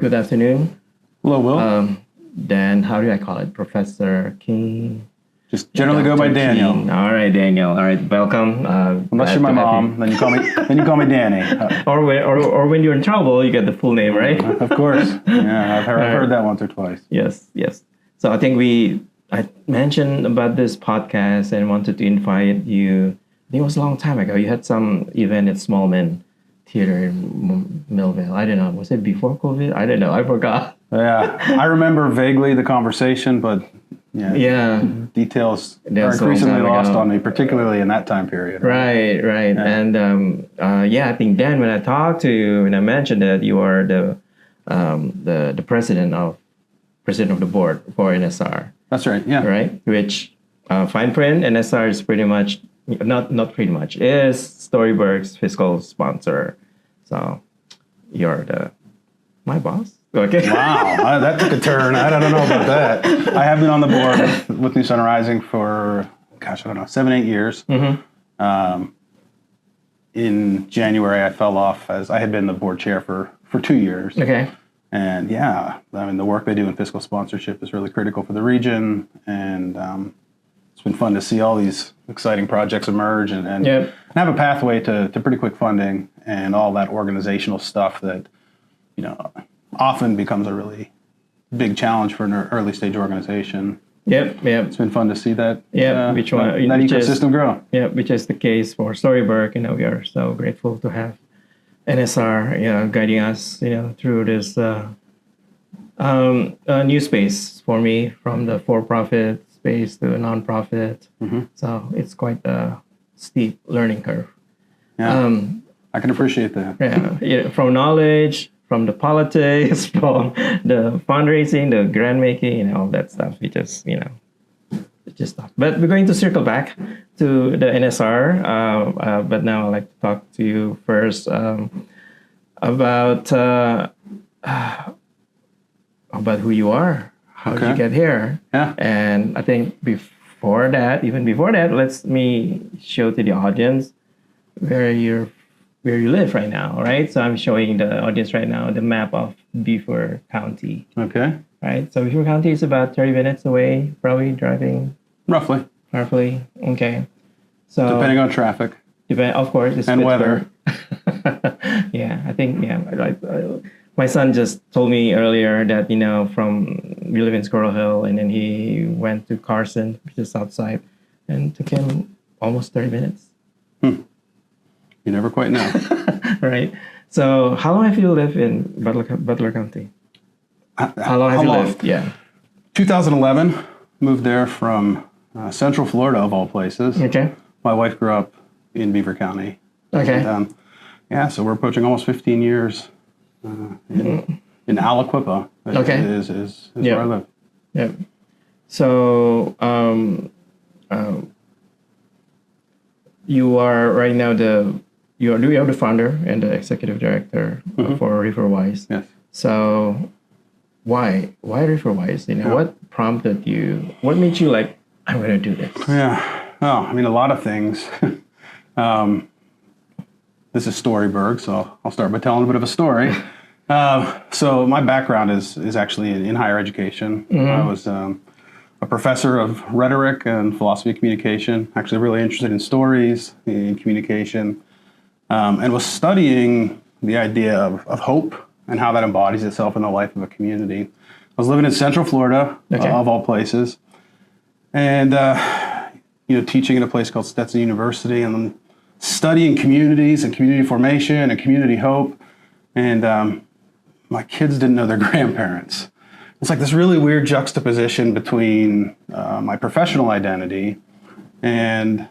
Good afternoon. Hello, Will. Dan, how do I call it? Professor Keen. Just generally go by Daniel. Keen. All right, Daniel. All right, welcome. Unless you're my mom, then you call me Danny. Or when you're in trouble, you get the full name, right? Of course. Yeah, I've heard that once or twice. Yes. So I think I mentioned about this podcast and wanted to invite you. I think it was a long time ago. You had some event at Smallman Theater in Millville. I don't know. Was it before COVID? I don't know. I forgot. Yeah, I remember vaguely the conversation, but details are increasingly lost on me, particularly in that time period. Right. Yeah. And I think Dan, when I talked to you, when I mentioned that you are the president of the board for NSR. That's right. Yeah. Right. Which fine print NSR is pretty much not pretty much is Storyberg's fiscal sponsor. So you're my boss. Okay. Wow, that took a turn. I don't know about that. I have been on the board with New Sun Rising for, 7-8 years. Mm-hmm. In January, I fell off as I had been the board chair for 2 years. Okay. And the work they do in fiscal sponsorship is really critical for the region. And it's been fun to see all these exciting projects emerge and have a pathway to pretty quick funding and all that organizational stuff that, often becomes a really big challenge for an early stage organization. Yep. It's been fun to see that. Yeah, that ecosystem grow. Yeah, which is the case for Storyberg. We are so grateful to have NSR, guiding us, through this new space for me, from the for-profit space to a non-profit. Mm-hmm. So it's quite a steep learning curve. Yeah, I can appreciate that. From knowledge, from the politics, from the fundraising, the grant making, all that stuff. We just, stuff. But we're going to circle back to the NSR. But now I'd like to talk to you first about who you are. How did you get here? Yeah. And I think even before that, let me show to the audience where you live right now, right? So I'm showing the audience right now the map of Beaver County. Okay. Right. So Beaver County is about 30 minutes away, probably driving. Roughly. Okay. So depending on traffic. Of course. It's and weather. I think, my son just told me earlier that, we live in Squirrel Hill, and then he went to Carson, which is outside, and it took him almost 30 minutes. You never quite know. Right. So how long have you lived in Butler County? How long have you lived? Yeah. 2011, moved there from Central Florida, of all places. Okay. My wife grew up in Beaver County. Okay. And, so we're approaching almost 15 years in Aliquippa. Is where I live. Yep. So you are right now you are the founder and the executive director for Riverwise. Yes. So why Riverwise? What prompted you? What made you like, I'm going to do this? Yeah. Oh, a lot of things. This is Storyberg, so I'll start by telling a bit of a story. So my background is actually in higher education. Mm-hmm. I was a professor of rhetoric and philosophy of communication, actually really interested in stories, in communication, and was studying the idea of hope and how that embodies itself in the life of a community. I was living in Central Florida, of all places, and teaching at a place called Stetson University, and then studying communities and community formation and community hope. And my kids didn't know their grandparents. It's like this really weird juxtaposition between my professional identity and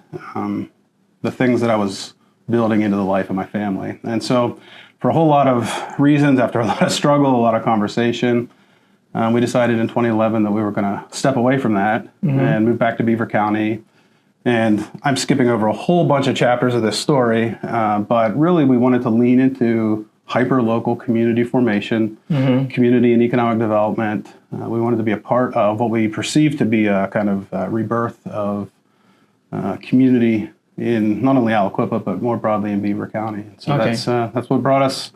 the things that I was building into the life of my family. And so for a whole lot of reasons, after a lot of struggle, a lot of conversation, we decided in 2011 that we were going to step away from that and move back to Beaver County. And I'm skipping over a whole bunch of chapters of this story, but really we wanted to lean into hyper-local community formation, community and economic development. We wanted to be a part of what we perceived to be a kind of rebirth of community in not only Aliquippa, but more broadly in Beaver County. So that's what brought us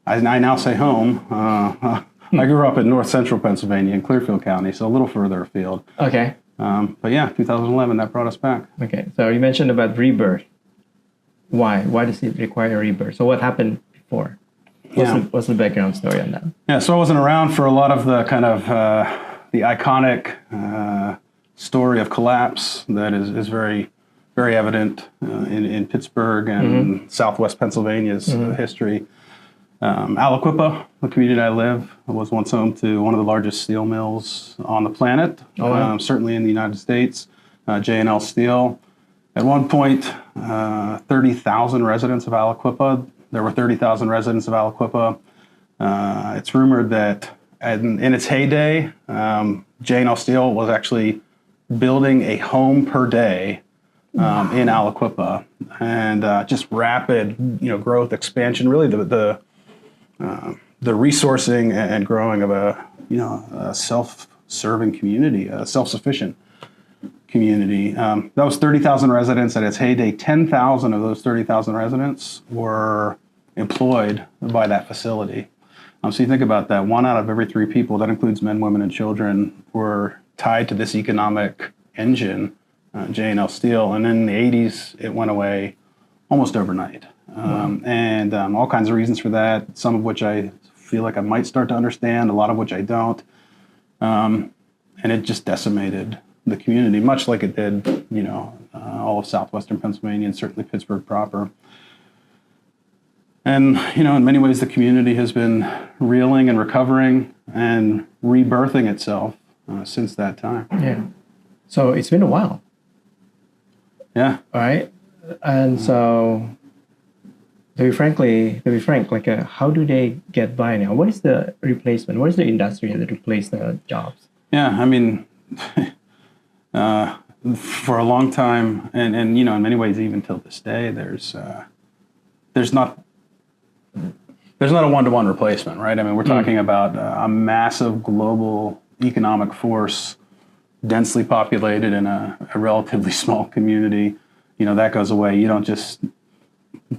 I now say home. I grew up in north central Pennsylvania in Clearfield County, so a little further afield. Okay. But yeah, 2011, that brought us back. Okay. So you mentioned about rebirth. Why? Why does it require a rebirth? So what happened before? What's the background story on that? Yeah, so I wasn't around for a lot of the kind of the iconic story of collapse that is very, very evident in Pittsburgh and Southwest Pennsylvania's history. Aliquippa, the community I live, was once home to one of the largest steel mills on the planet, certainly in the United States, J&L Steel. At one point, 30,000 residents of Aliquippa. There were 30,000 residents of Aliquippa. It's rumored that in its heyday, J&L Steel was actually building a home per day in Aliquippa, and just rapid, growth, expansion. Really, the resourcing and growing of a self-serving community, a self-sufficient community. That was 30,000 residents at its heyday. 10,000 of those 30,000 residents were employed by that facility. So you think about that, 1 out of every 3 people, that includes men, women, and children, were tied to this economic engine, J&L Steel. And in the 80s, it went away almost overnight. And all kinds of reasons for that, some of which I feel like I might start to understand, a lot of which I don't. And it just decimated the community, much like it did, all of Southwestern Pennsylvania and certainly Pittsburgh proper. And, in many ways, the community has been reeling and recovering and rebirthing itself since that time. Yeah. So it's been a while. Yeah. All right. And so, to be frank, how do they get by now? What is the replacement? What is the industry that replaces the jobs? Yeah, I mean, for a long time, and in many ways, even till this day, there's not a one-to-one replacement, right? I mean, we're talking about a massive global economic force, densely populated in a relatively small community. That goes away. You don't just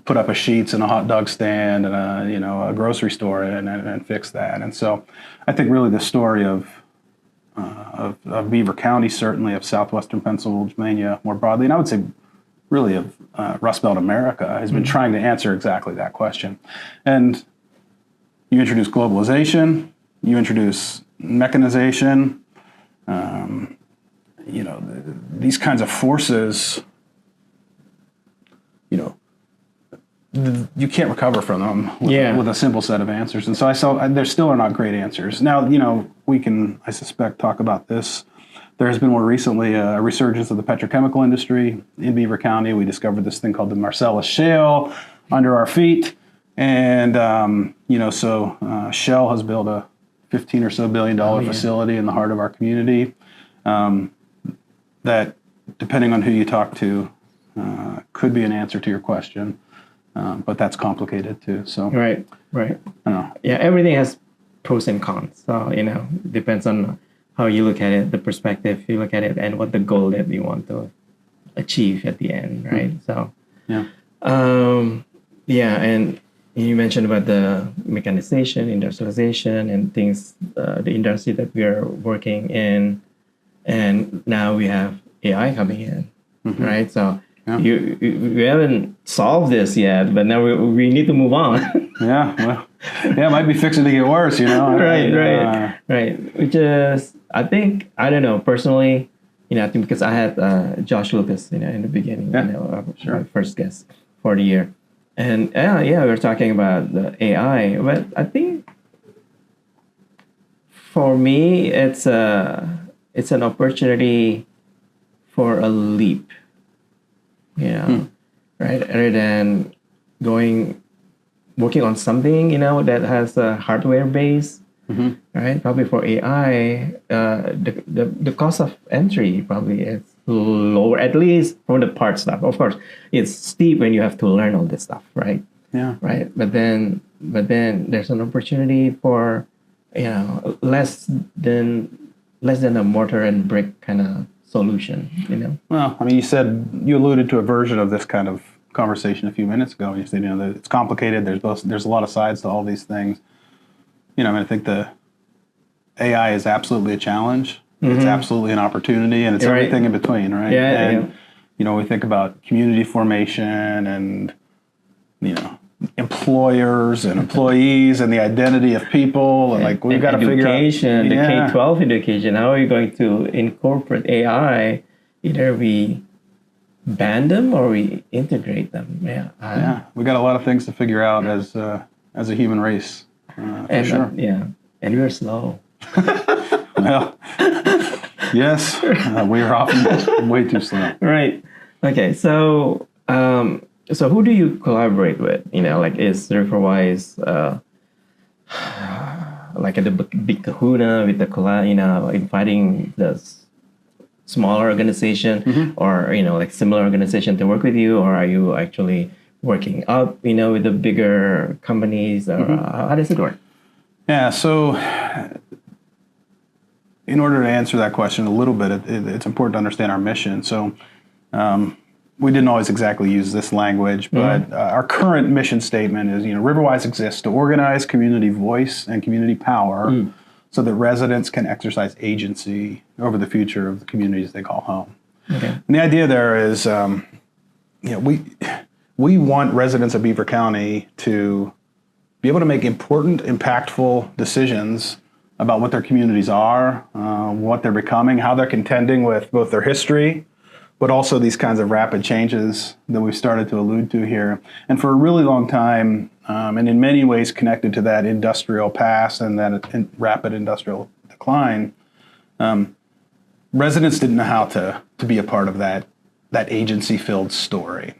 put up a Sheetz and a hot dog stand and a grocery store and fix that. And so, I think really the story of Beaver County, certainly of Southwestern Pennsylvania more broadly, and I would say really of Rust Belt America, has been trying to answer exactly that question. And you introduce globalization, you introduce mechanization, these kinds of forces, you can't recover from them with a simple set of answers. And so there still are not great answers. Now, we can, I suspect, talk about this. There has been more recently a resurgence of the petrochemical industry in Beaver County. We discovered this thing called the Marcellus Shale under our feet. And, Shell has built a $15 or so billion facility in the heart of our community that, depending on who you talk to, could be an answer to your question. But that's complicated too. So right. I don't know. Yeah, everything has pros and cons. So depends on how you look at it, the perspective you look at it, and what the goal that you want to achieve at the end, right? So and you mentioned about the mechanization, industrialization, and things, the industry that we are working in, and now we have AI coming in, right? So. Yeah. We haven't solved this yet, but now we need to move on. It might be fixing to get worse, Right. Which is, I think, I don't know, personally, I think because I had Josh Lucas, in the beginning, my first guest for the year. And we were talking about the AI, but I think for me, it's an opportunity for a leap. Right? Rather than working on something, that has a hardware base, right? Probably for AI, the cost of entry probably is lower, at least for the part stuff. Of course, it's steep when you have to learn all this stuff, right? Yeah. Right. But then there's an opportunity for, less than a mortar and brick kind of solution, Well, I mean, you alluded to a version of this kind of conversation a few minutes ago. You said, that it's complicated. There's a lot of sides to all these things. I think the AI is absolutely a challenge. It's absolutely an opportunity, and it's everything in between, right? And we think about community formation and employers and employees and the identity of people, and we've got to figure out education, the K-12 education. How are you going to incorporate AI? Either we ban them or we integrate them. We got a lot of things to figure out as a human race. For sure. And we're slow. Well, yes, we are often way too slow. Right. Okay. So, who do you collaborate with? Is Riverwise like at the big kahuna with the inviting the smaller organization or similar organization to work with you, or are you actually working up with the bigger companies, or how does it work? Yeah, so in order to answer that question a little bit, it's important to understand our mission. So we didn't always exactly use this language, but our current mission statement is, Riverwise exists to organize community voice and community power so that residents can exercise agency over the future of the communities they call home. Okay. And the idea there is, we want residents of Beaver County to be able to make important, impactful decisions about what their communities are, what they're becoming, how they're contending with both their history, but also these kinds of rapid changes that we've started to allude to here. And for a really long time, and in many ways connected to that industrial past and that rapid industrial decline, residents didn't know how to be a part of that agency-filled story.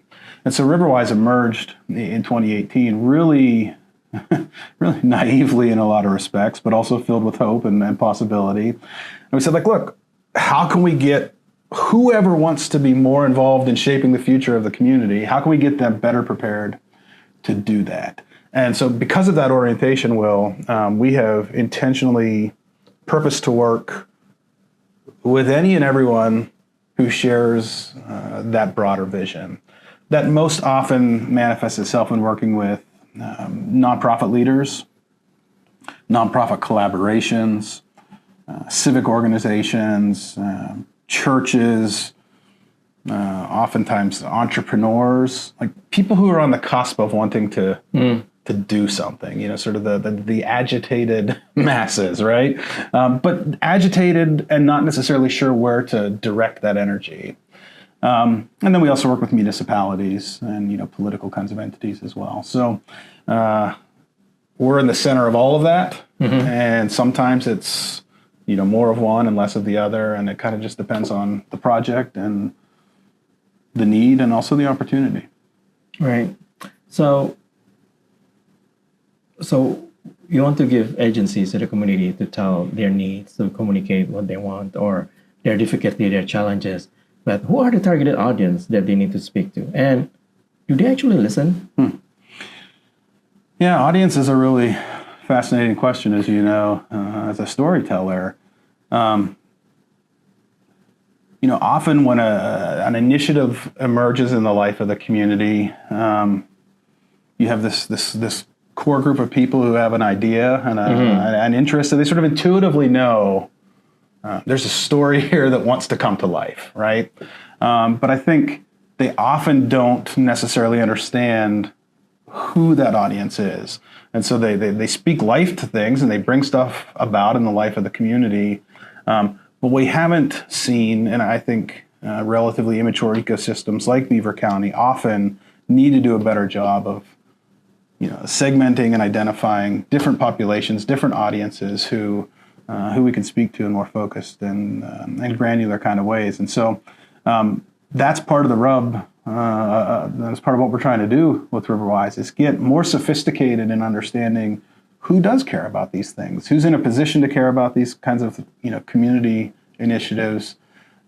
And so Riverwise emerged in 2018 really naively in a lot of respects, but also filled with hope and possibility. And we said, look, how can we get whoever wants to be more involved in shaping the future of the community, how can we get them better prepared to do that? And so because of that orientation, Will, we have intentionally purposed to work with any and everyone who shares that broader vision. That most often manifests itself in working with nonprofit leaders, nonprofit collaborations, civic organizations, churches, oftentimes entrepreneurs, people who are on the cusp of wanting to do something, sort of the agitated masses, right? But agitated and not necessarily sure where to direct that energy. And then we also work with municipalities and political kinds of entities as well. So we're in the center of all of that, and sometimes it's more of one and less of the other, and it kind of just depends on the project and the need and also the opportunity. Right. So you want to give agencies to the community to tell their needs, to communicate what they want or their difficulty, their challenges. But who are the targeted audience that they need to speak to? And do they actually listen? Yeah, audience is a really fascinating question, as you know, as a storyteller. Often when an initiative emerges in the life of the community, you have this core group of people who have an idea and an interest, and they sort of intuitively know there's a story here that wants to come to life, right? But I think they often don't necessarily understand who that audience is. And so they speak life to things and they bring stuff about in the life of the community. But we haven't seen, and I think relatively immature ecosystems like Beaver County often need to do a better job of segmenting and identifying different populations, different audiences who we can speak to in more focused and granular kind of ways. And so that's part of the rub. That's part of what we're trying to do with Riverwise is get more sophisticated in understanding who does care about these things, who's in a position to care about these kinds of community initiatives.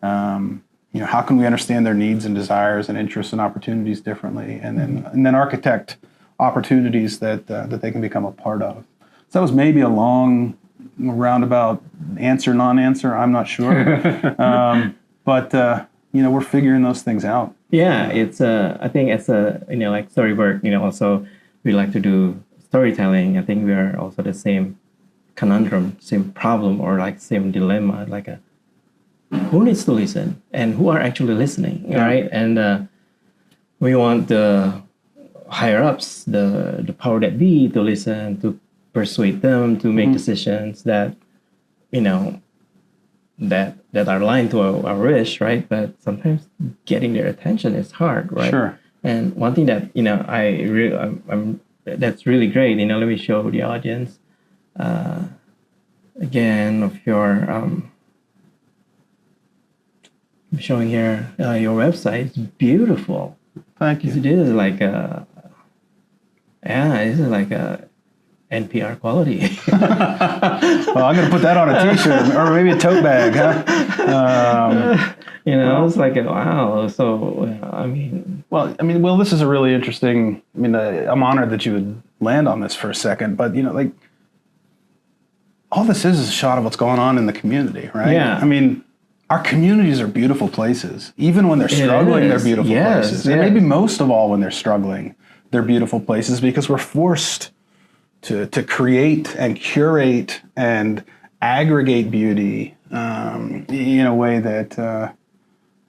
How can we understand their needs and desires and interests and opportunities differently, and then architect opportunities that they can become a part of. So that was maybe a long roundabout non-answer. I'm not sure, but we're figuring those things out Yeah, it's I think as a like storyboard, also we like to do storytelling. I think we are also the same conundrum, same problem, or like same dilemma, like a who needs to listen and who are actually listening, right? And we want the higher ups, the power that be, to listen, to persuade them to make decisions that that are aligned to our wish, right? But sometimes getting their attention is hard, right? Sure. And one thing that I'm that's really great. Let me show the audience again of your I'm showing here your website. It's beautiful. Thank you. This is like this is like a NPR quality. Well, I'm going to put that on a T-shirt or maybe a tote bag, huh? It's like wow. So Well, this is a really interesting. I'm honored that you would land on this for a second, but all this is a shot of what's going on in the community, right? Yeah. Our communities are beautiful places. Even when they're struggling, they're beautiful places. And maybe most of all when they're struggling, they're beautiful places because we're forced to create and curate and aggregate beauty in a way that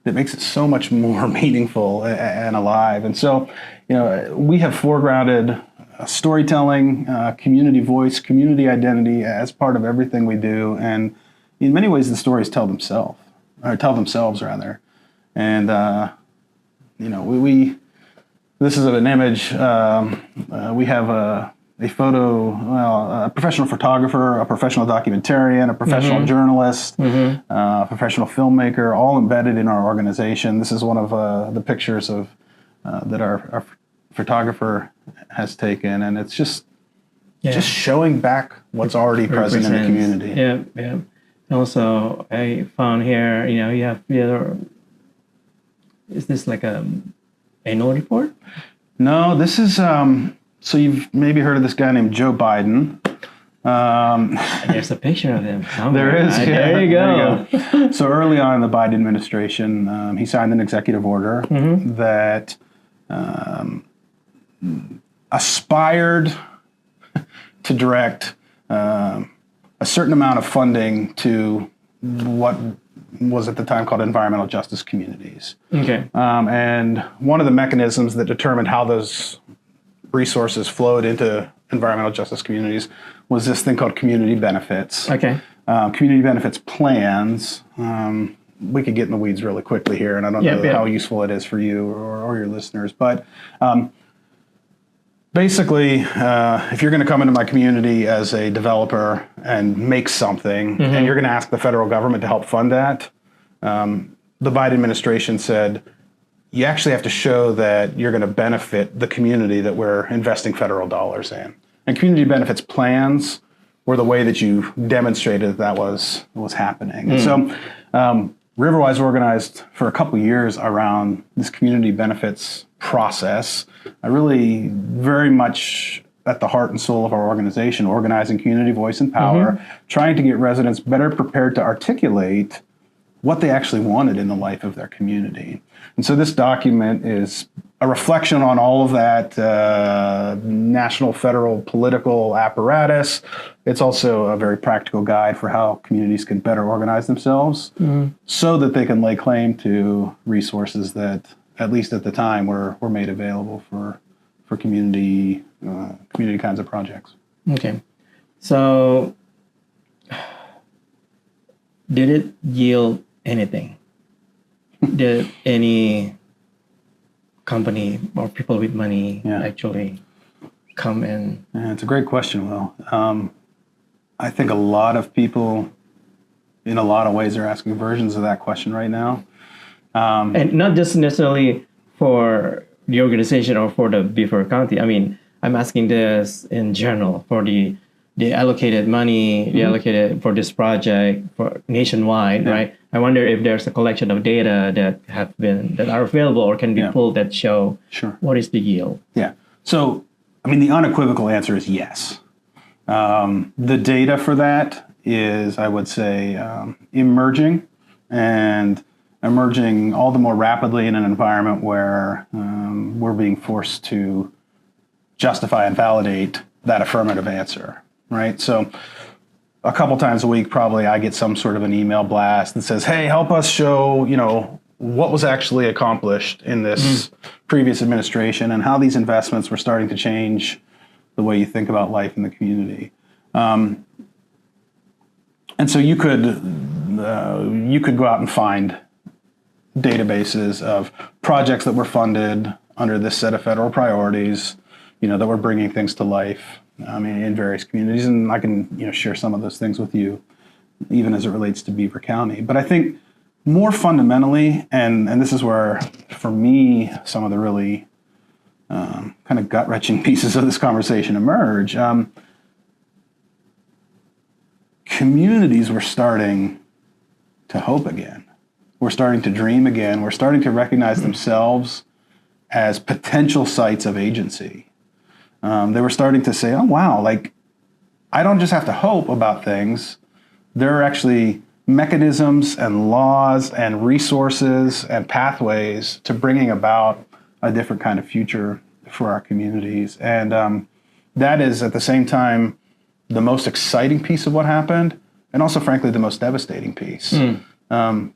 makes it so much more meaningful and alive. And so, we have foregrounded storytelling, community voice, community identity as part of everything we do. And in many ways, the stories tell themselves rather. And this is an image. We have a photo, a professional photographer, a professional documentarian, a professional journalist, a professional filmmaker, all embedded in our organization. This is one of the pictures of that our photographer has taken, and it's just showing back what's already present in the community. Yeah. Also, I found here, you have is this like a annual report? No, this is. So you've maybe heard of this guy named Joe Biden. There's a picture of him somewhere. There is. There you go. So early on in the Biden administration, he signed an executive order that aspired to direct a certain amount of funding to what was at the time called environmental justice communities. Okay. And one of the mechanisms that determined how those resources flowed into environmental justice communities was this thing called community benefits. Okay. Community benefits plans. We could get in the weeds really quickly here, and I don't know how useful it is for you or your listeners. But basically, if you're going to come into my community as a developer and make something, and you're going to ask the federal government to help fund that, the Biden administration said, you actually have to show that you're going to benefit the community that we're investing federal dollars in. And community benefits plans were the way that you demonstrated that was happening. And so Riverwise organized for a couple of years around this community benefits process. I really very much at the heart and soul of our organization, organizing community voice and power, trying to get residents better prepared to articulate what they actually wanted in the life of their community. And so this document is a reflection on all of that national, federal, political apparatus. It's also a very practical guide for how communities can better organize themselves so that they can lay claim to resources that, at least at the time, were made available for community kinds of projects. Okay. So did it yield anything? Did any company or people with money actually come in? Yeah, it's a great question, Will. I think a lot of people, in a lot of ways, are asking versions of that question right now. And not just necessarily for the organization or for the Beaver County. I mean, I'm asking this in general for the allocated money, the allocated for this project for nationwide, right? I wonder if there's a collection of data that are available or can be pulled that show what is the yield. Yeah. So, the unequivocal answer is yes. The data for that is, I would say, emerging, and emerging all the more rapidly in an environment where we're being forced to justify and validate that affirmative answer, right? So a couple times a week, probably I get some sort of an email blast that says, hey, help us show, what was actually accomplished in this previous administration and how these investments were starting to change the way you think about life in the community. And so you could go out and find databases of projects that were funded under this set of federal priorities, that were bringing things to life, in various communities. And I can, share some of those things with you, even as it relates to Beaver County. But I think more fundamentally, and this is where, for me, some of the really kind of gut-wrenching pieces of this conversation emerge, communities were starting to hope again. We're starting to dream again. We're starting to recognize themselves as potential sites of agency. They were starting to say, oh, wow, I don't just have to hope about things. There are actually mechanisms and laws and resources and pathways to bringing about a different kind of future for our communities. And that is, at the same time, the most exciting piece of what happened, and also, frankly, the most devastating piece.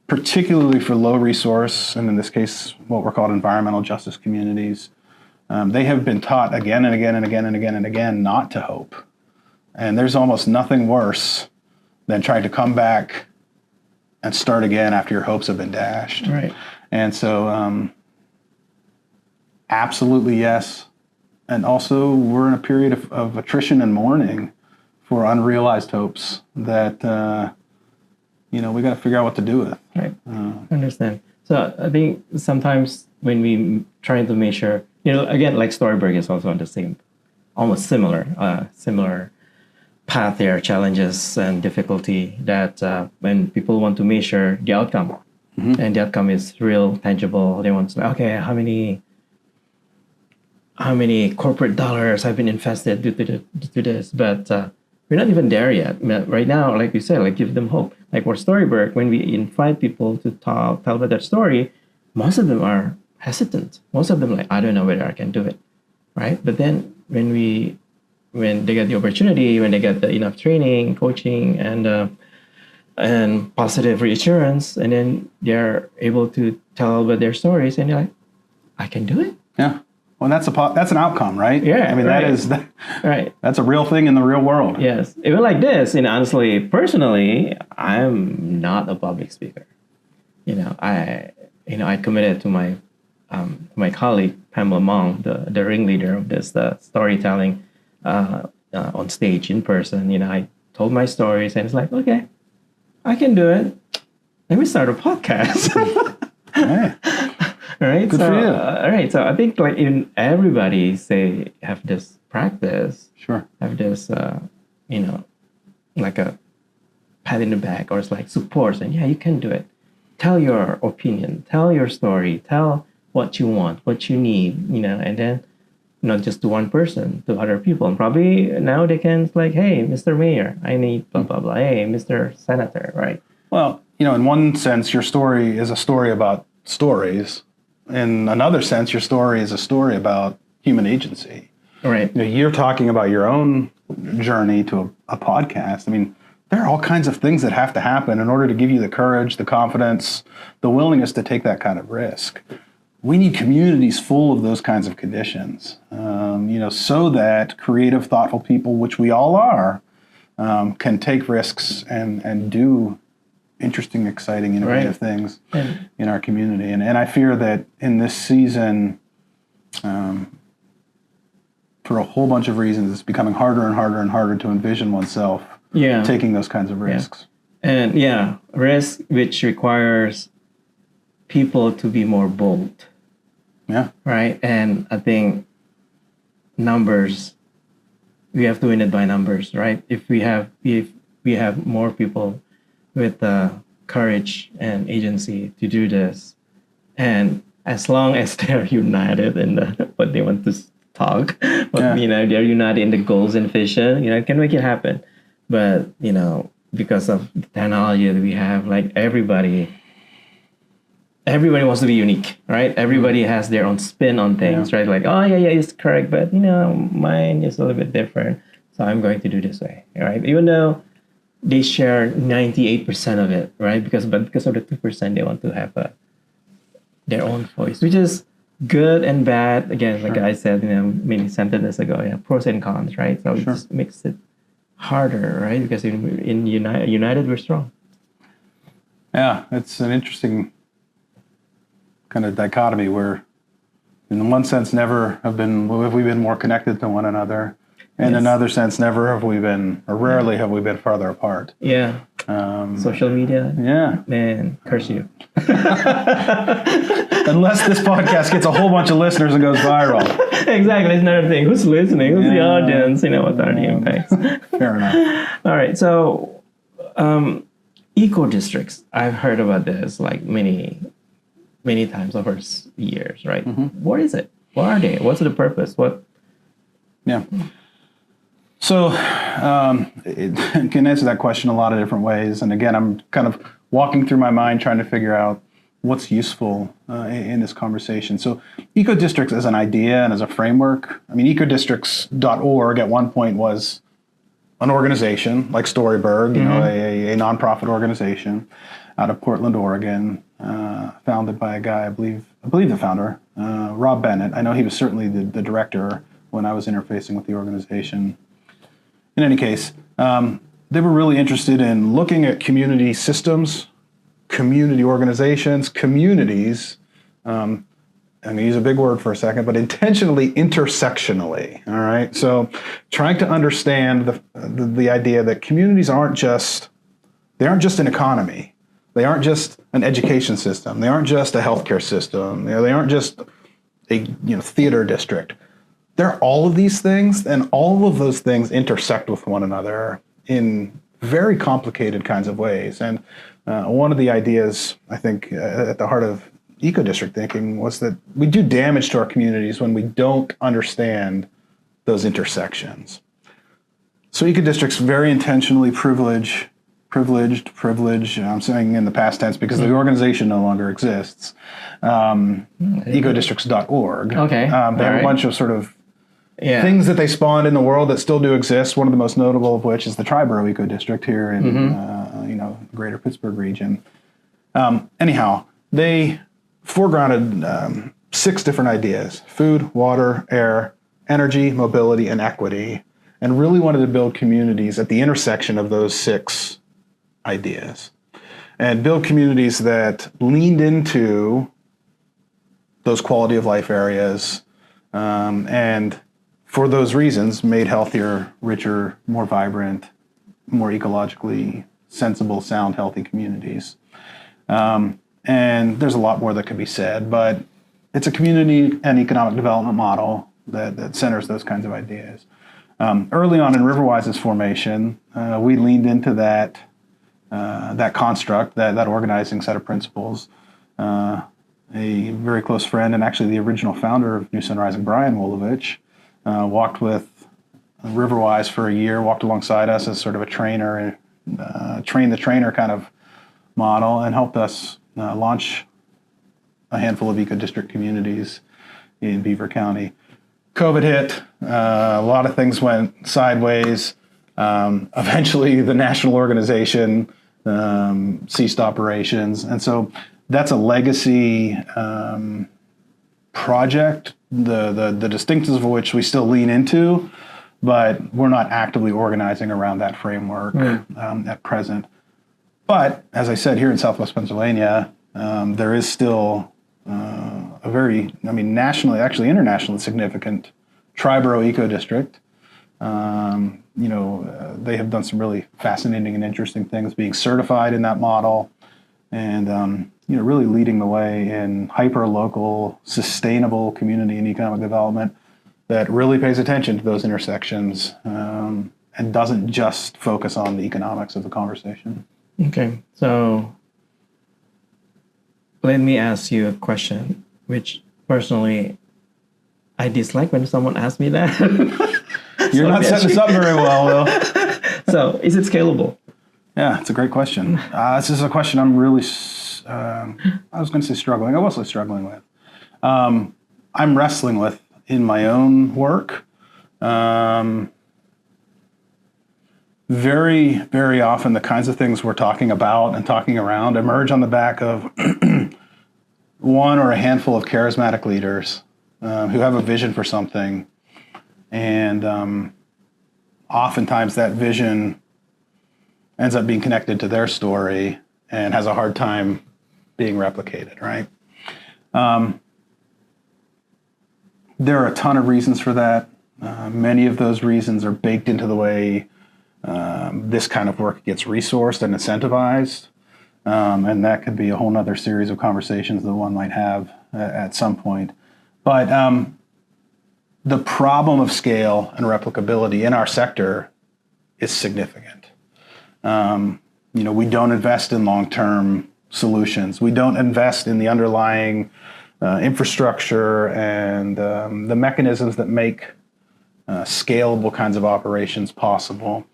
Particularly for low resource, and in this case, what were called environmental justice communities. They have been taught again and again and again and again and again not to hope. And there's almost nothing worse than trying to come back and start again after your hopes have been dashed. Right. And so, absolutely yes. And also, we're in a period of attrition and mourning for unrealized hopes that we got to figure out what to do with. Right. Understand. So I think sometimes when we try to measure, again, like Storyburg is also on the same, almost similar path there, challenges and difficulty that when people want to measure the outcome, and the outcome is real, tangible, they want to say, okay, how many corporate dollars have been invested due to this, but we're not even there yet. Right now, like you said, give them hope. Like for Storyburg, when we invite people to tell about their story, most of them are hesitant. Most of them I don't know whether I can do it, right? But then when they get the opportunity, when they get the enough training, coaching, and positive reassurance, and then they're able to tell about their stories, and they're like, I can do it. Yeah. Well, that's an outcome, right? Yeah. Right. Right. That's a real thing in the real world. Yes. Even like this, honestly, personally, I'm not a public speaker. I committed to my colleague Pamela Mong, the ringleader of this storytelling on stage in person. I told my stories, and it's like, okay, I can do it. Let me start a podcast. Hey. All right. Good for you. All right. So I think in everybody have this practice. Sure. Have this like a pat in the back, or it's like support, and yeah, you can do it. Tell your opinion, tell your story, tell what you want, what you need, and then not just to one person, to other people. And probably now they can hey, Mr. Mayor, I need blah blah blah. Hey, Mr. Senator, right? Well, in one sense, your story is a story about stories. In another sense, your story is a story about human agency. Right. You're talking about your own journey to a podcast. There are all kinds of things that have to happen in order to give you the courage, the confidence, the willingness to take that kind of risk. We need communities full of those kinds of conditions, so that creative, thoughtful people, which we all are, can take risks and do interesting, exciting, innovative things in our community. And I fear that in this season, for a whole bunch of reasons, it's becoming harder and harder and harder to envision oneself taking those kinds of risks. And risk which requires people to be more bold. Yeah. Right. And I think numbers, we have to win it by numbers, right? If we have more people with courage and agency to do this, and as long as they're united in what they want to talk, they're united in the goals and vision, can make it happen. But because of the technology that we have, everybody everybody wants to be unique, right? Everybody has their own spin on things, right? Like, oh yeah, it's correct, but mine is a little bit different, so I'm going to do this way, right? Even though they share 98% of it, right? Because of the 2%, they want to have their own voice, which is good and bad. Again, like I said, many sentences ago, pros and cons, right? So it just makes it harder, right? Because in United, we're strong. Yeah, it's an interesting kind of dichotomy where, in one sense, never have we been more connected to one another. In another sense, never have we been, or rarely have we been farther apart. Yeah. Social media. Yeah. Man, curse you. Unless this podcast gets a whole bunch of listeners and goes viral. Exactly. It's another thing. Who's listening? Who's the audience? What are the impacts? Fair enough. All right. So, eco districts. I've heard about this like many times over years, right? Mm-hmm. What is it? What are they? What's the purpose? Yeah. So it can answer that question a lot of different ways. And again, I'm kind of walking through my mind trying to figure out what's useful in this conversation. So eco-districts as an idea and as a framework, ecodistricts.org at one point was an organization like Storyberg, a nonprofit organization out of Portland, Oregon, founded by a guy, I believe the founder, Rob Bennett. I know he was certainly the director when I was interfacing with the organization. In any case, they were really interested in looking at community systems, community organizations, communities. I'm going to use a big word for a second, but intentionally intersectionally. All right. So trying to understand the idea that communities aren't just an economy. They aren't just an education system. They aren't just a healthcare system. They aren't just a theater district. They're all of these things, and all of those things intersect with one another in very complicated kinds of ways. And one of the ideas, I think, at the heart of eco-district thinking was that we do damage to our communities when we don't understand those intersections. So eco-districts very intentionally privileged, I'm saying in the past tense because the organization no longer exists, ecodistricts.org. Okay. They have a bunch of sort of things that they spawned in the world that still do exist. One of the most notable of which is the Triborough Eco District here in greater Pittsburgh region. Anyhow, they foregrounded 6 different ideas: food, water, air, energy, mobility, and equity, and really wanted to build communities at the intersection of those 6 ideas and build communities that leaned into those quality of life areas and for those reasons, made healthier, richer, more vibrant, more ecologically sensible, sound, healthy communities. And there's a lot more that could be said, but it's a community and economic development model that centers those kinds of ideas. Early on in Riverwise's formation, we leaned into that construct, that organizing set of principles. A very close friend and actually the original founder of New Sun Rising, Brian Wolovich, walked with Riverwise for a year, walked alongside us as sort of a trainer, train the trainer kind of model, and helped us launch a handful of eco-district communities in Beaver County. COVID hit, a lot of things went sideways. Eventually, the national organization ceased operations, and so that's a legacy project, the distinctives of which we still lean into, but we're not actively organizing around that framework at present. But as I said, here in Southwest Pennsylvania, there is still a very, nationally, actually internationally significant Triborough Eco District. They have done some really fascinating and interesting things, being certified in that model, and really leading the way in hyper-local, sustainable community and economic development that really pays attention to those intersections and doesn't just focus on the economics of the conversation. Okay, so let me ask you a question, which personally I dislike when someone asks me that. You're not setting this up very well, Will. So, is it scalable? Yeah, it's a great question. This is a question I'm really I was going to say struggling. I wasn't struggling with. I'm wrestling with in my own work. Very, very often the kinds of things we're talking about and talking around emerge on the back of one or a handful of charismatic leaders who have a vision for something. And oftentimes that vision ends up being connected to their story and has a hard time being replicated, right? There are a ton of reasons for that. Many of those reasons are baked into the way this kind of work gets resourced and incentivized. And that could be a whole nother series of conversations that one might have at some point. But the problem of scale and replicability in our sector is significant. We don't invest in long-term solutions. We don't invest in the underlying infrastructure and the mechanisms that make scalable kinds of operations possible.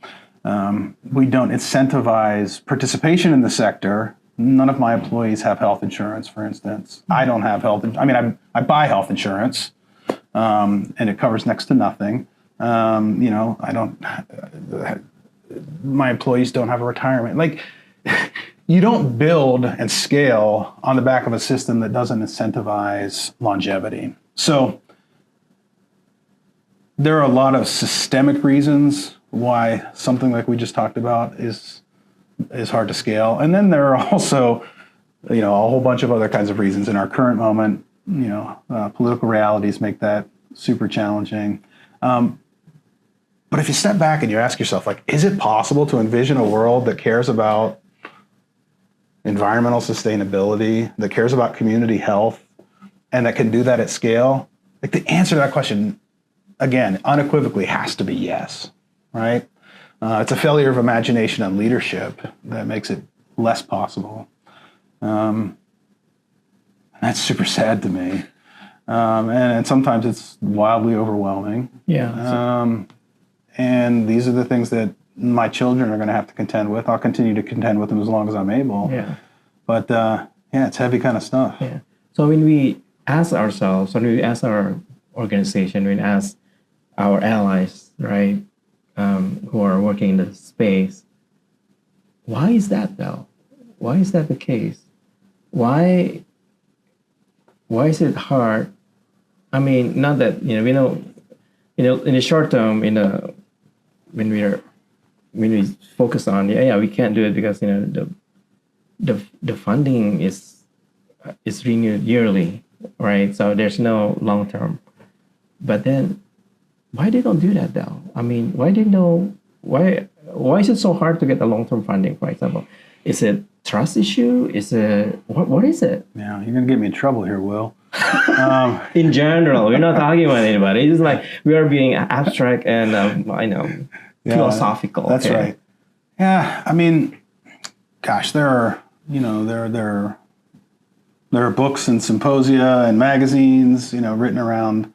We don't incentivize participation in the sector. None of my employees have health insurance, for instance. I don't have I buy health insurance, and it covers next to nothing. My employees don't have a retirement. You don't build and scale on the back of a system that doesn't incentivize longevity. So there are a lot of systemic reasons why something like we just talked about is hard to scale. And then there are also, a whole bunch of other kinds of reasons in our current moment. Political realities make that super challenging. But if you step back and you ask yourself, is it possible to envision a world that cares about environmental sustainability, that cares about community health, and that can do that at scale? The answer to that question, again, unequivocally has to be yes, right? It's a failure of imagination and leadership that makes it less possible. That's super sad to me. And sometimes it's wildly overwhelming. Yeah. And these are the things that my children are going to have to contend with. I'll continue to contend with them as long as I'm able. Yeah. But it's heavy kind of stuff. Yeah. So when we ask ourselves, when we ask our organization, when we ask our allies, right, who are working in the space, why is that though? Why is that the case? Why is it hard? I mean, not that we know, in the short term, when we focus on we can't do it because the funding is renewed yearly, right? So there's no long term. But then, why they don't do that though? I mean, why is it so hard to get the long term funding? For example, is it trust issue? Is it what is it? Yeah, you're gonna get me in trouble here, Will. In general, we're not talking about anybody. It's just we are being abstract and philosophical. That's right. Yeah, I mean, gosh, there are books and symposia and magazines written around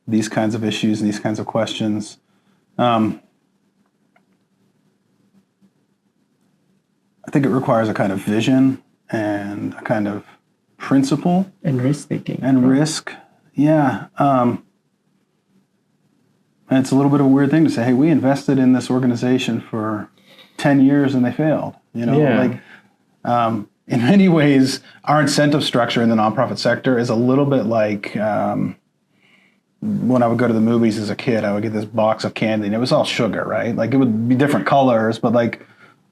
these kinds of issues and these kinds of questions. I think it requires a kind of vision and a kind of principle. And risk-taking. And risk, yeah. And it's a little bit of a weird thing to say, hey, we invested in this organization for 10 years and they failed. In many ways, our incentive structure in the nonprofit sector is a little bit like when I would go to the movies as a kid, I would get this box of candy and it was all sugar, right? It would be different colors, but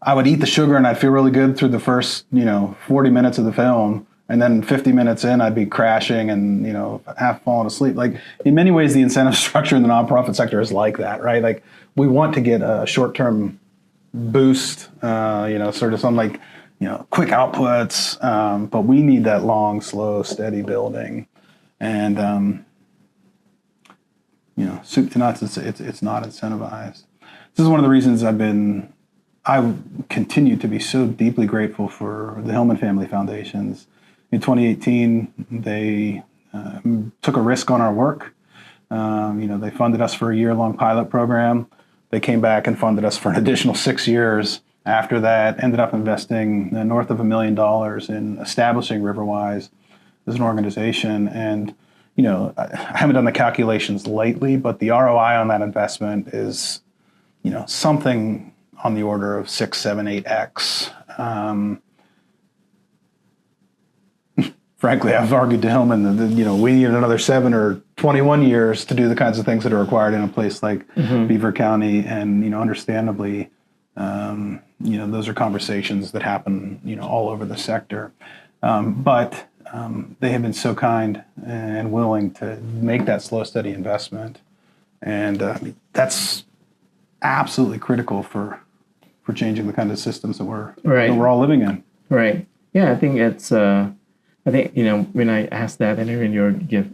I would eat the sugar and I'd feel really good through the first, 40 minutes of the film. And then 50 minutes in, I'd be crashing and, half falling asleep. In many ways, the incentive structure in the nonprofit sector is like that, right? We want to get a short-term boost, sort of some quick outputs, but we need that long, slow, steady building. And, soup to nuts, it's not incentivized. This is one of the reasons I continue to be so deeply grateful for the Hillman Family Foundations. In 2018, they took a risk on our work. They funded us for a year-long pilot program. They came back and funded us for an additional 6 years After that, ended up investing north of $1 million in establishing Riverwise as an organization. And, I haven't done the calculations lately, but the ROI on that investment is, something on the order of 6, 7, 8x. Frankly, I've argued to Hillman that, we need another 7 or 21 years to do the kinds of things that are required in a place like Beaver County. And, understandably, those are conversations that happen, all over the sector. But they have been so kind and willing to make that slow, steady investment. And that's absolutely critical for changing the kind of systems that we're all living in. Right. Yeah, I think it's... I think, when I asked that and when you give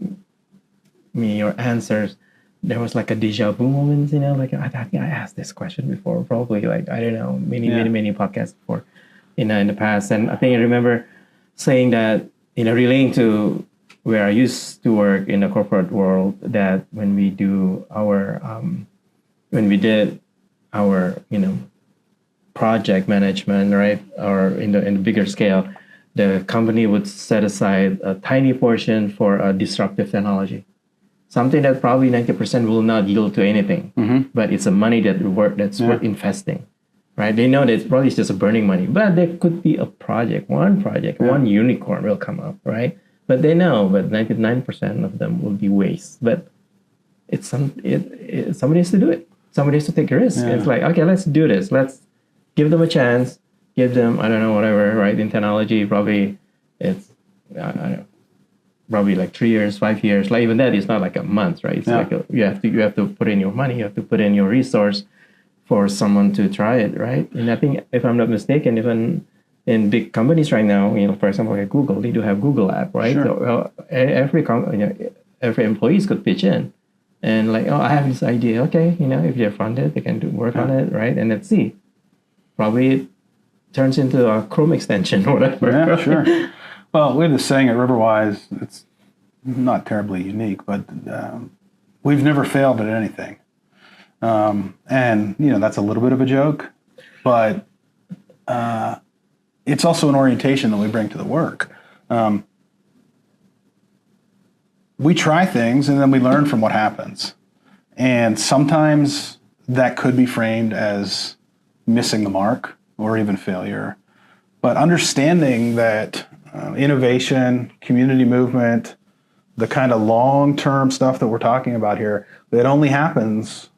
me your answers, there was like a deja vu moment, like I think I asked this question before, probably like, I don't know, many podcasts before, in the past. And I think I remember saying that, relating to where I used to work in the corporate world, that when we do our, when we did our, project management, right, or in the bigger scale, the company would set aside a tiny portion for a disruptive technology, something that probably 90% will not yield to anything, but it's a money that's worth investing, right? They know that it's probably just a burning money, but there could be one unicorn will come up, right? But they know, but 99% of them will be waste. But somebody has to do it. Somebody has to take a risk. Yeah. It's like, okay, let's do this. Let's give them a chance. Give them, I don't know, whatever, right? In technology, probably it's, I don't know, probably like 3 years, 5 years. Like even that is not like a month, right? It's like you have to put in your money, you have to put in your resource for someone to try it, right? And I think, if I'm not mistaken, even in big companies right now, for example, like Google, they do have Google app, right? Sure. So every employees could pitch in, and like, I have this idea. Okay, if they're funded, they can work on it, right? And let's see. Probably turns into a Chrome extension or whatever. Yeah, sure. Well, we have this saying at Riverwise, it's not terribly unique, but we've never failed at anything. And, that's a little bit of a joke, but it's also an orientation that we bring to the work. We try things and then we learn from what happens. And sometimes that could be framed as missing the mark or even failure. But understanding that innovation, community movement, the kind of long-term stuff that we're talking about here, that only happens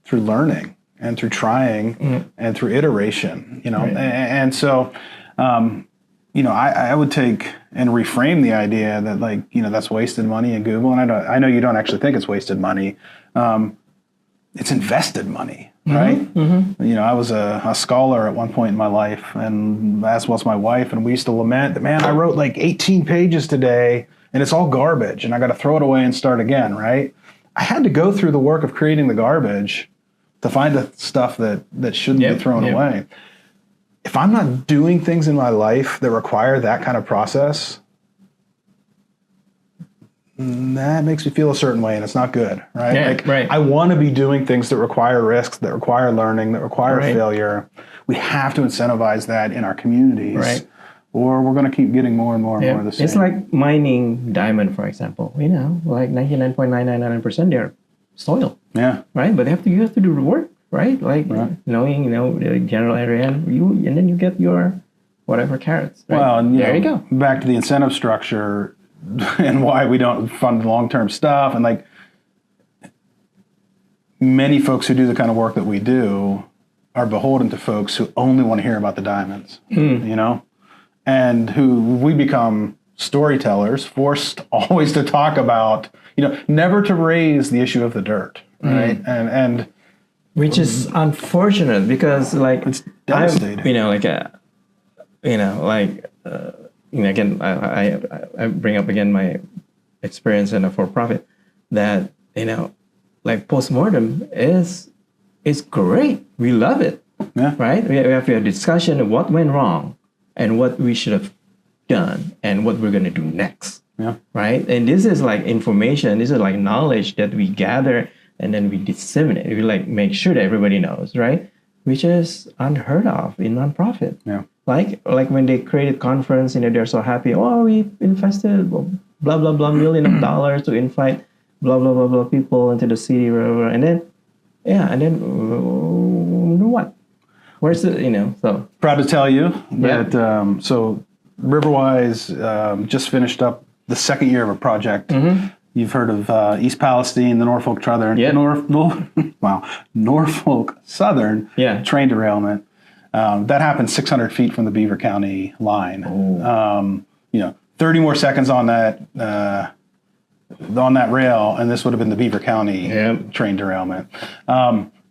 through learning and through trying and through iteration, Right. And so, I would take and reframe the idea that, like, that's wasted money in Google. And I know you don't actually think it's wasted money. It's invested money. Right? I was a scholar at one point in my life, and as was my wife, and we used to lament that, man, I wrote like 18 pages today, and it's all garbage, and I got to throw it away and start again, right? I had to go through the work of creating the garbage to find the stuff that shouldn't be thrown away. If I'm not doing things in my life that require that kind of process, that makes me feel a certain way, and it's not good, right? Yeah, right. I want to be doing things that require risks, that require learning, that require failure. We have to incentivize that in our communities, right? Or we're going to keep getting more and more and more of the same. It's like mining diamond, for example. Like 99.999% they're soil. Yeah. Right? But you have to do the work, right? Like knowing, the general area, and then you get your whatever carrots. Right? Well, and, there you go. Back to the incentive structure and why we don't fund long-term stuff. And like many folks who do the kind of work that we do are beholden to folks who only want to hear about the diamonds, and who we become storytellers, forced always to talk about, never to raise the issue of the dirt, right? And which is unfortunate, because like it's devastating. Again, I bring up again my experience in a for-profit, that like postmortem is great. We love it. Yeah. Right. We have a discussion of what went wrong and what we should have done and what we're going to do next. Yeah. Right. And this is like information. This is like knowledge that we gather and then we disseminate. We like make sure that everybody knows. Right. which is unheard of in nonprofit. Yeah. Like when they created conference, they're so happy. Oh, we invested blah blah blah million of dollars to invite blah blah blah blah people into the city, blah, blah, blah. And then what? Where's the So Proud to tell you that so Riverwise just finished up the second year of a project. You've heard of East Palestine, the Norfolk Southern, Norfolk Southern train derailment. That happened 600 feet from the Beaver County line. 30 more seconds on that rail, and this would have been the Beaver County train derailment.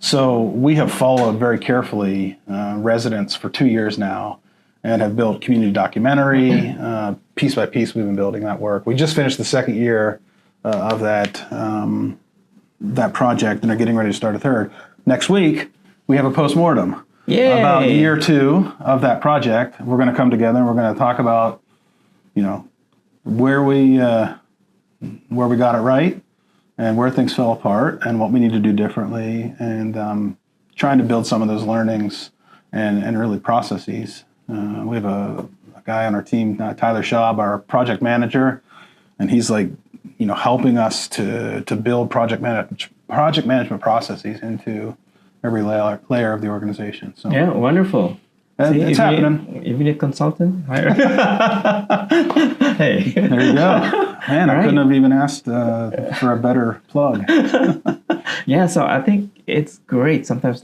So we have followed very carefully residents for 2 years now, and have built community documentary. Piece by piece, we've been building that work. We just finished the second year of that project, and are getting ready to start a third. Next week, we have a postmortem. Yay. About year 2 of that project. We're going to come together and we're going to talk about, where we got it right, and where things fell apart, and what we need to do differently, and trying to build some of those learnings and really processes. We have a guy on our team, Tyler Schaub, our project manager, and he's helping us to build project management processes into every layer of the organization. So yeah, wonderful. It's happening. If you need a consultant, hire. Hey, there you go. Man, I couldn't have even asked for a better plug. Yeah, so I think it's great. Sometimes,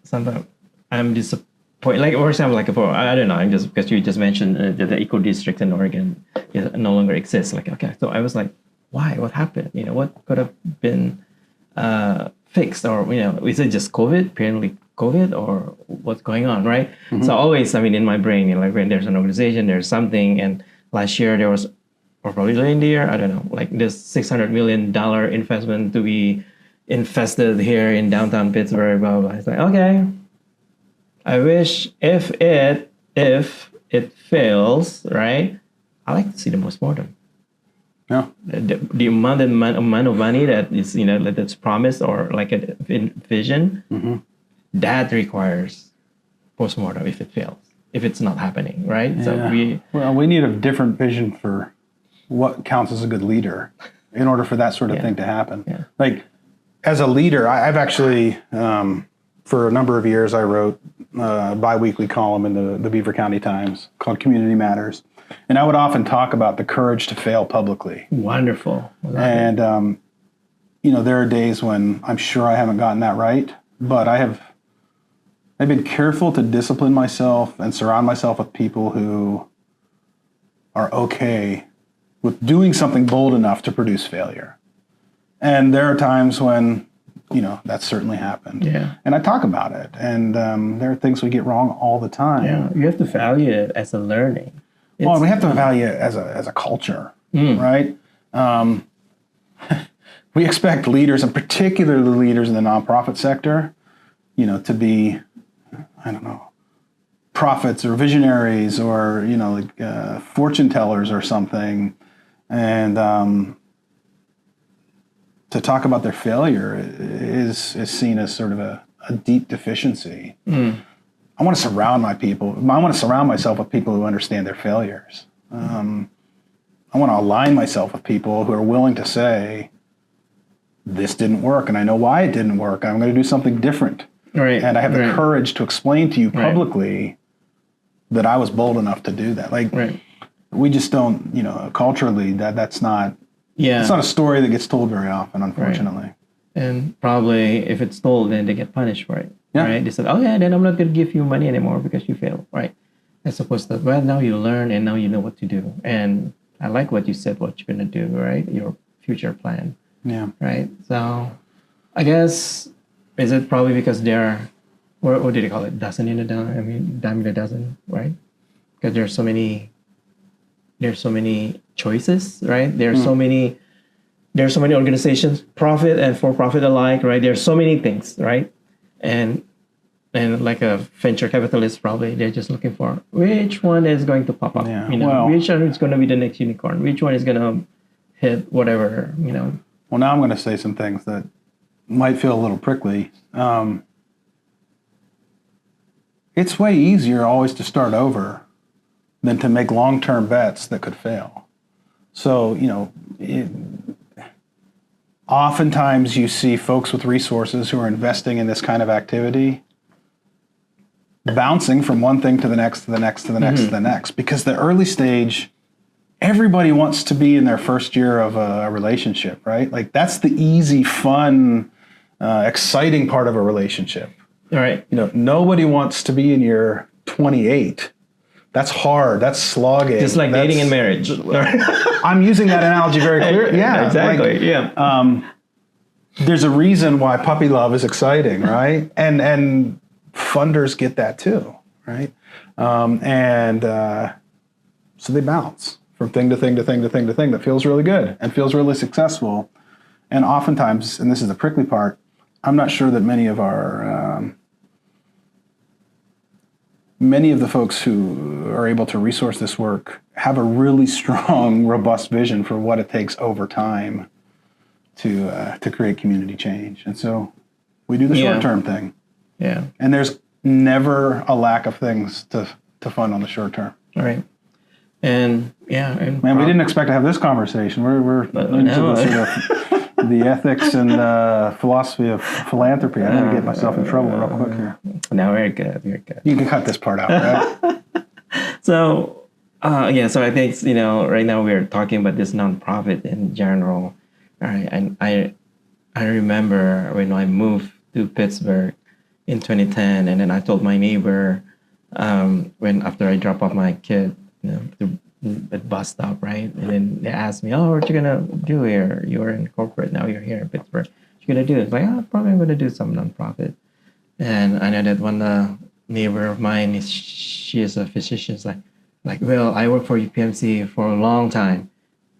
sometimes I'm disappointed. For example, I don't know. I'm just because you just mentioned the eco district in Oregon no longer exists. Okay, so I was like, why? What happened? What could have been fixed, or is it just COVID? Apparently COVID, or what's going on, right? So always, in my brain, when there's an organization, there's something. And last year there was, or probably in the year, I don't know, this $600 million investment to be invested here in downtown Pittsburgh, blah blah. It's okay. I wish if it fails, right? I like to see the postmortem. Yeah. The amount of money that is that's promised, or a vision, that requires postmortem if it fails, if it's not happening, right? Yeah. So we need a different vision for what counts as a good leader in order for that sort of thing to happen. Yeah. As a leader, I've actually for a number of years I wrote a bi-weekly column in the Beaver County Times called Community Matters. And I would often talk about the courage to fail publicly. Wonderful. And, there are days when I'm sure I haven't gotten that right, but I've been careful to discipline myself and surround myself with people who are okay with doing something bold enough to produce failure. And there are times when, that's certainly happened. Yeah. And I talk about it. And there are things we get wrong all the time. Yeah. You have to value it as a learning. Well, we have to value it as a culture, right? We expect leaders, and particularly leaders in the nonprofit sector, to be, prophets or visionaries, or fortune tellers or something, and to talk about their failure is seen as sort of a deep deficiency. I want to surround myself with people who understand their failures. I want to align myself with people who are willing to say, this didn't work, and I know why it didn't work. I'm going to do something different. Right. And I have the courage to explain to you publicly that I was bold enough to do that. We just don't, culturally, that's not, it's not a story that gets told very often, unfortunately. Right. And probably if it's told, then they get punished for it. Yeah. Right? They said, then I'm not going to give you money anymore because you failed. Right. As opposed to, now you learn and now you know what to do. And I like what you said, what you're going to do, right? Your future plan. Yeah. Right. So I guess, is it probably because they're, what do they call it? Dozen in a dozen? Dime in a dozen, right? Because there's so many choices, right? There's so many organizations, profit and for-profit alike, right? There's so many things, right? And like a venture capitalist, probably they're just looking for which one is going to pop up, which one is going to be the next unicorn, which one is going to hit whatever, Well, now I'm going to say some things that might feel a little prickly. it's way easier always to start over than to make long-term bets that could fail. So, oftentimes you see folks with resources who are investing in this kind of activity bouncing from one thing to the next, to the next, to the next, to the next. Because the early stage, everybody wants to be in their first year of a relationship, right? Like that's the easy, fun, exciting part of a relationship. All right. Nobody wants to be in year 28. That's hard. That's slogging. Just like dating and marriage. I'm using that analogy very clearly. Yeah, exactly. There's a reason why puppy love is exciting, right? And funders get that too, right? So they bounce from thing to thing to thing to thing to thing that feels really good and feels really successful. And oftentimes, and this is the prickly part, I'm not sure that many of the folks who are able to resource this work have a really strong, robust vision for what it takes over time to create community change. And so we do the short-term thing. Yeah. And there's never a lack of things to fund on the short term. All right. And man, we didn't expect to have this conversation. We're into the ethics and philosophy of philanthropy. I'm going to get myself in trouble real quick here. No, very good. Very good. You can cut this part out, right? So I think, right now we're talking about this nonprofit in general. All right. And I remember when I moved to Pittsburgh in 2010, and then I told my neighbor after I drop off my kid, at bus stop, right? And then they asked me, "Oh, what you gonna do here? You were in corporate, now you're here in Pittsburgh. What you gonna do?" It's like, probably I'm gonna do some nonprofit. And I know that one neighbor of mine she is a physician. It's like, well, I work for UPMC for a long time.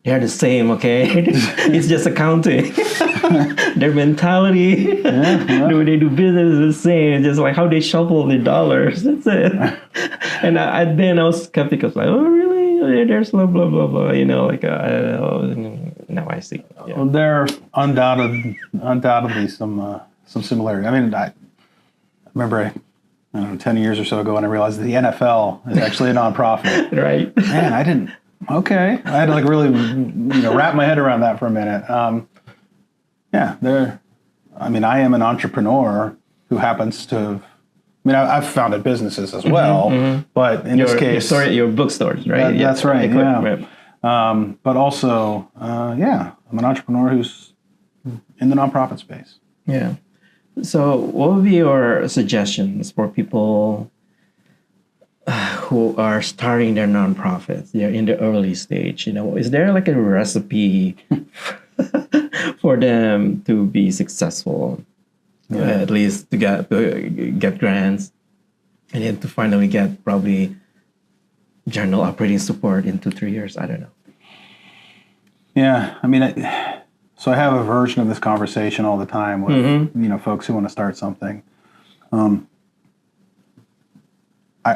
They're the same, okay? It's just accounting. Their mentality, the way they do business is the same. It's just like how they shuffle the dollars. That's it. And then I was skeptical. Like, oh, really? There's blah, blah, blah, blah. Now I see. Yeah. Well, there are undoubtedly some similarity. I mean, I remember, 10 years or so ago when I realized that the NFL is actually a nonprofit. Right. Man, I didn't. Okay. I had to really, wrap my head around that for a minute. I am an entrepreneur who happens to, I've founded businesses as well, but in this case. Your bookstores, right? That's right, yeah. But also, I'm an entrepreneur who's in the nonprofit space. Yeah. So what would be your suggestions for people who are starting their nonprofits? They're in the early stage. Is there like a recipe for them to be successful? At least to get grants, and then to finally get probably general operating support in 2-3 years. I don't know. Yeah, so I have a version of this conversation all the time with folks who want to start something. I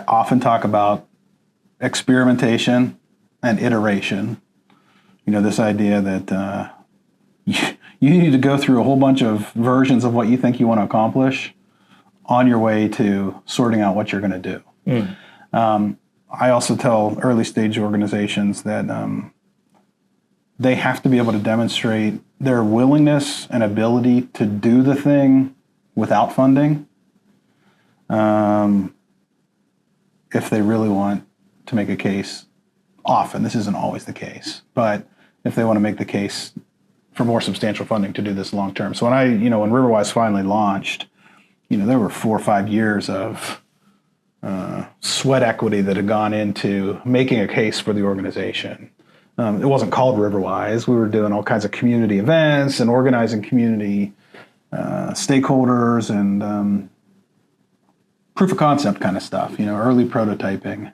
often talk about experimentation and iteration. This idea that you need to go through a whole bunch of versions of what you think you want to accomplish on your way to sorting out what you're going to do. I also tell early stage organizations that they have to be able to demonstrate their willingness and ability to do the thing without funding if they really want to make a case. Often, this isn't always the case, but if they want to make the case for more substantial funding to do this long term. So when when Riverwise finally launched, there were 4 or 5 years of sweat equity that had gone into making a case for the organization. It wasn't called Riverwise. We were doing all kinds of community events and organizing community stakeholders and proof of concept kind of stuff, early prototyping,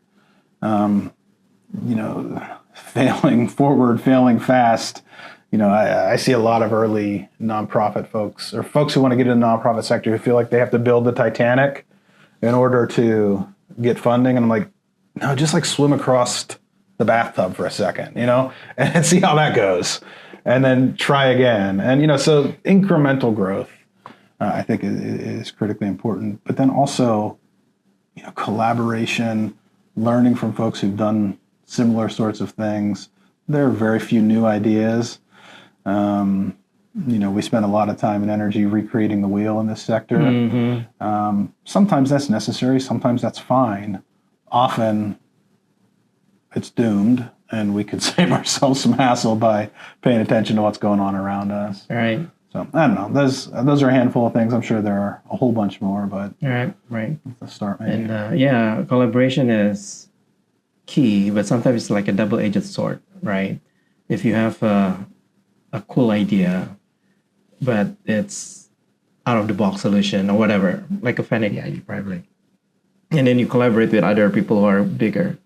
failing forward, failing fast. I see a lot of early nonprofit folks or folks who want to get in the nonprofit sector who feel like they have to build the Titanic in order to get funding. And I'm like, no, just like swim across the bathtub for a second, and see how that goes. And then try again. And, so incremental growth, I think is critically important. But then also collaboration, learning from folks who've done similar sorts of things. There are very few new ideas. We spend a lot of time and energy recreating the wheel in this sector. Mm-hmm. Sometimes that's necessary. Sometimes that's fine. Often it's doomed, and we could save ourselves some hassle by paying attention to what's going on around us. Right. So I don't know. Those are a handful of things. I'm sure there are a whole bunch more, but right. Let's start maybe. And collaboration is key, but sometimes it's like a double-edged sword, right? If you have a cool idea, but it's out of the box solution or whatever, like a vanity idea probably, and then you collaborate with other people who are bigger,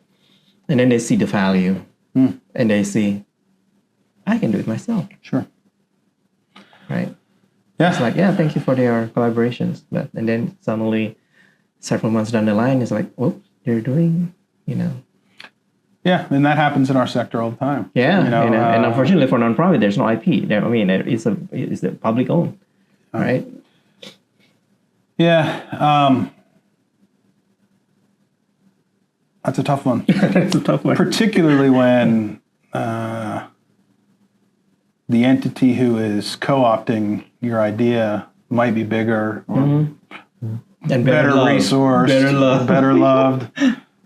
and then they see the value, and they see, I can do it myself. Sure. Right. Yeah. It's like, thank you for your collaborations, and then suddenly, several months down the line, it's like, oh, you're doing, Yeah, and that happens in our sector all the time. Yeah, and unfortunately for nonprofit, there's no IP. It's a public owned, right? Yeah, that's a tough one. That's a tough one. Particularly when the entity who is co-opting your idea might be bigger or and better resourced, better loved.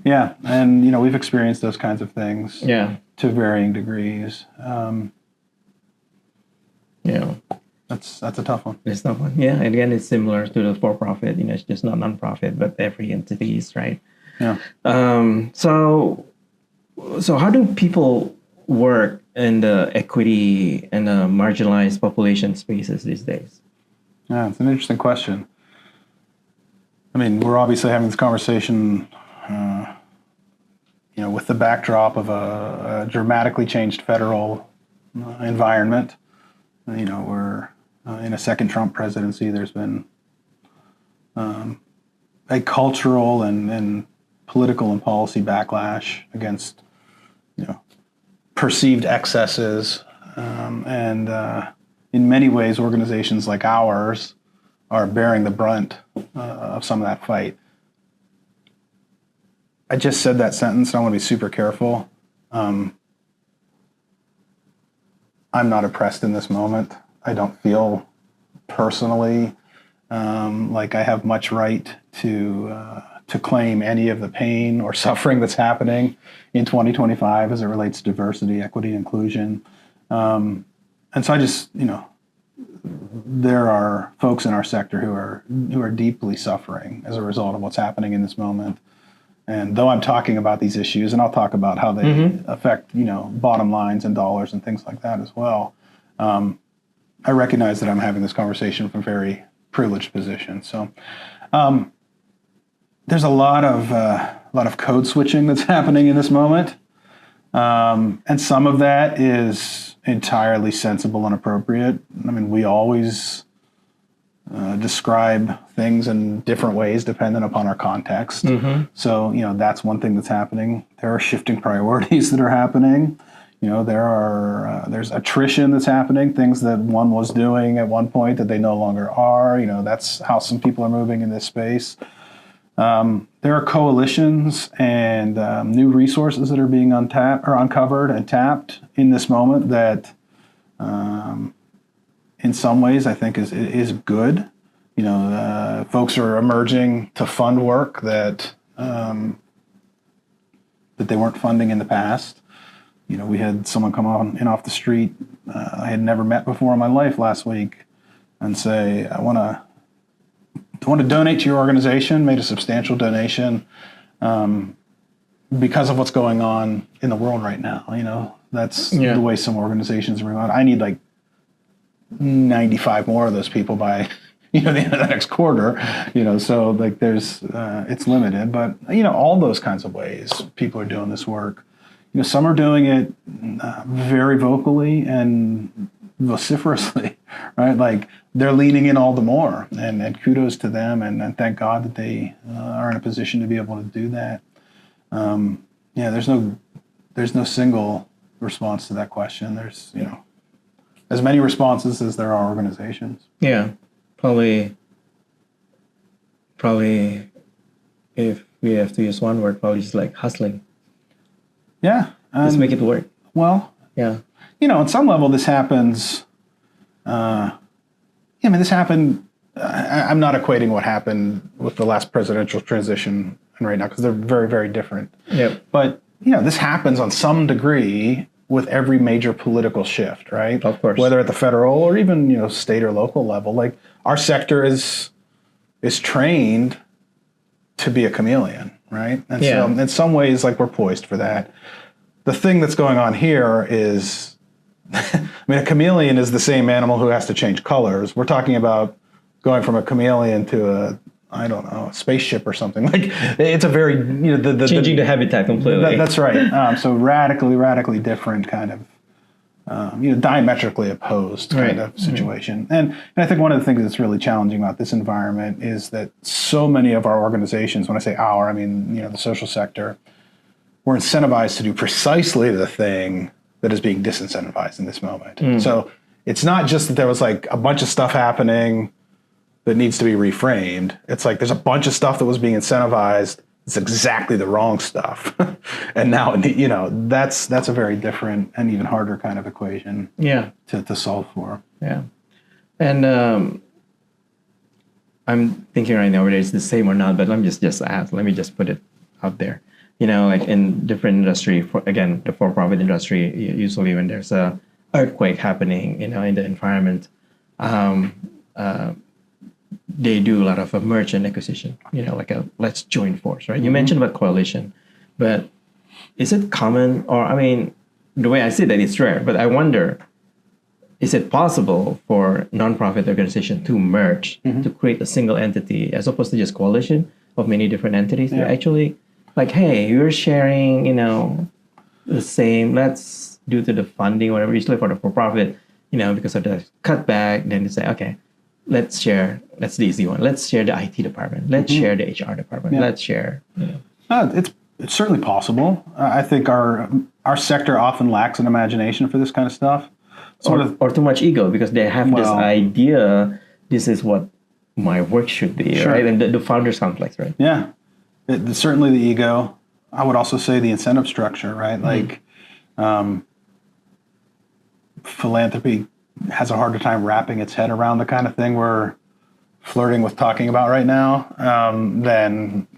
Yeah, and we've experienced those kinds of things to varying degrees. That's a tough one. It's a tough one. Yeah, and again, it's similar to the for-profit. It's just not non-profit, but every entity is, right? Yeah. So how do people work in the equity and the marginalized population spaces these days? Yeah, it's an interesting question. I mean, we're obviously having this conversation with the backdrop of a dramatically changed federal environment. We're in a second Trump presidency. There's been a cultural and political and policy backlash against, perceived excesses. And in many ways, organizations like ours are bearing the brunt of some of that fight. I just said that sentence, and I want to be super careful. I'm not oppressed in this moment. I don't feel personally like I have much right to claim any of the pain or suffering that's happening in 2025 as it relates to diversity, equity, inclusion. And so I just, there are folks in our sector who are deeply suffering as a result of what's happening in this moment. And though I'm talking about these issues, and I'll talk about how they affect, bottom lines and dollars and things like that as well, I recognize that I'm having this conversation from a very privileged position. So there's a lot of code switching that's happening in this moment, and some of that is entirely sensible and appropriate. I mean, we always describe things in different ways dependent upon our context. So, that's one thing that's happening. There are shifting priorities that are happening. There's attrition that's happening, things that one was doing at one point that they no longer are. That's how some people are moving in this space. There are coalitions and new resources that are being uncovered and tapped in this moment that in some ways I think is good. Folks are emerging to fund work that they weren't funding in the past. We had someone come on in off the street I had never met before in my life last week and say, I want to donate to your organization, made a substantial donation because of what's going on in the world right now. That's the way some organizations are. I need like 95 more of those people by the end of the next quarter. So like there's it's limited, but all those kinds of ways people are doing this work. Some are doing it very vocally and vociferously, right? Like they're leaning in all the more, and kudos to them, and thank God that they are in a position to be able to do that. There's no single response to that question. There's as many responses as there are organizations. Yeah, probably if we have to use one word, probably just like hustling. Yeah. Just make it work. Well, Yeah. on some level, this happens. This happened. I'm not equating what happened with the last presidential transition and right now, because they're very, very different. Yep. But, this happens on some degree with every major political shift, right? Of course. Whether at the federal or even, state or local level. Like, our sector is trained to be a chameleon, right? And so in some ways, like, we're poised for that. The thing that's going on here is, a chameleon is the same animal who has to change colors. We're talking about going from a chameleon to a spaceship or something. Like, it's a very, changing the habitat completely. That's right. So radically different kind of, diametrically opposed kind of situation. And I think one of the things that's really challenging about this environment is that so many of our organizations, when I say our, I mean, the social sector, we're incentivized to do precisely the thing that is being disincentivized in this moment. So it's not just that there was like a bunch of stuff happening that needs to be reframed. It's like there's a bunch of stuff that was being incentivized. It's exactly the wrong stuff. And now, that's a very different and even harder kind of equation to solve for. Yeah. And I'm thinking right now whether it's the same or not, but let me just ask. Let me just put it out there. Like in different industry, the for-profit industry, usually when there's a earthquake happening, in the environment, they do a lot of merchant acquisition, like a let's join force, right? You mentioned about coalition, but is it common, or, the way I see that it's rare, but I wonder, is it possible for nonprofit organization to merge, to create a single entity as opposed to just coalition of many different entities? Yeah. Actually, like, hey, you're sharing, the same, let's due to the funding, whatever, usually for the for-profit, because of the cutback, then they say, okay, let's share, that's the easy one. Let's share the IT department. Let's share the HR department. Let's share, It's certainly possible. I think our sector often lacks an imagination for this kind of stuff. Or too much ego, because they have this idea, this is what my work should be, right? And the founder's complex, right? Yeah. Certainly the ego. I would also say the incentive structure, right? Like, philanthropy has a harder time wrapping its head around the kind of thing we're flirting with talking about right now. Then,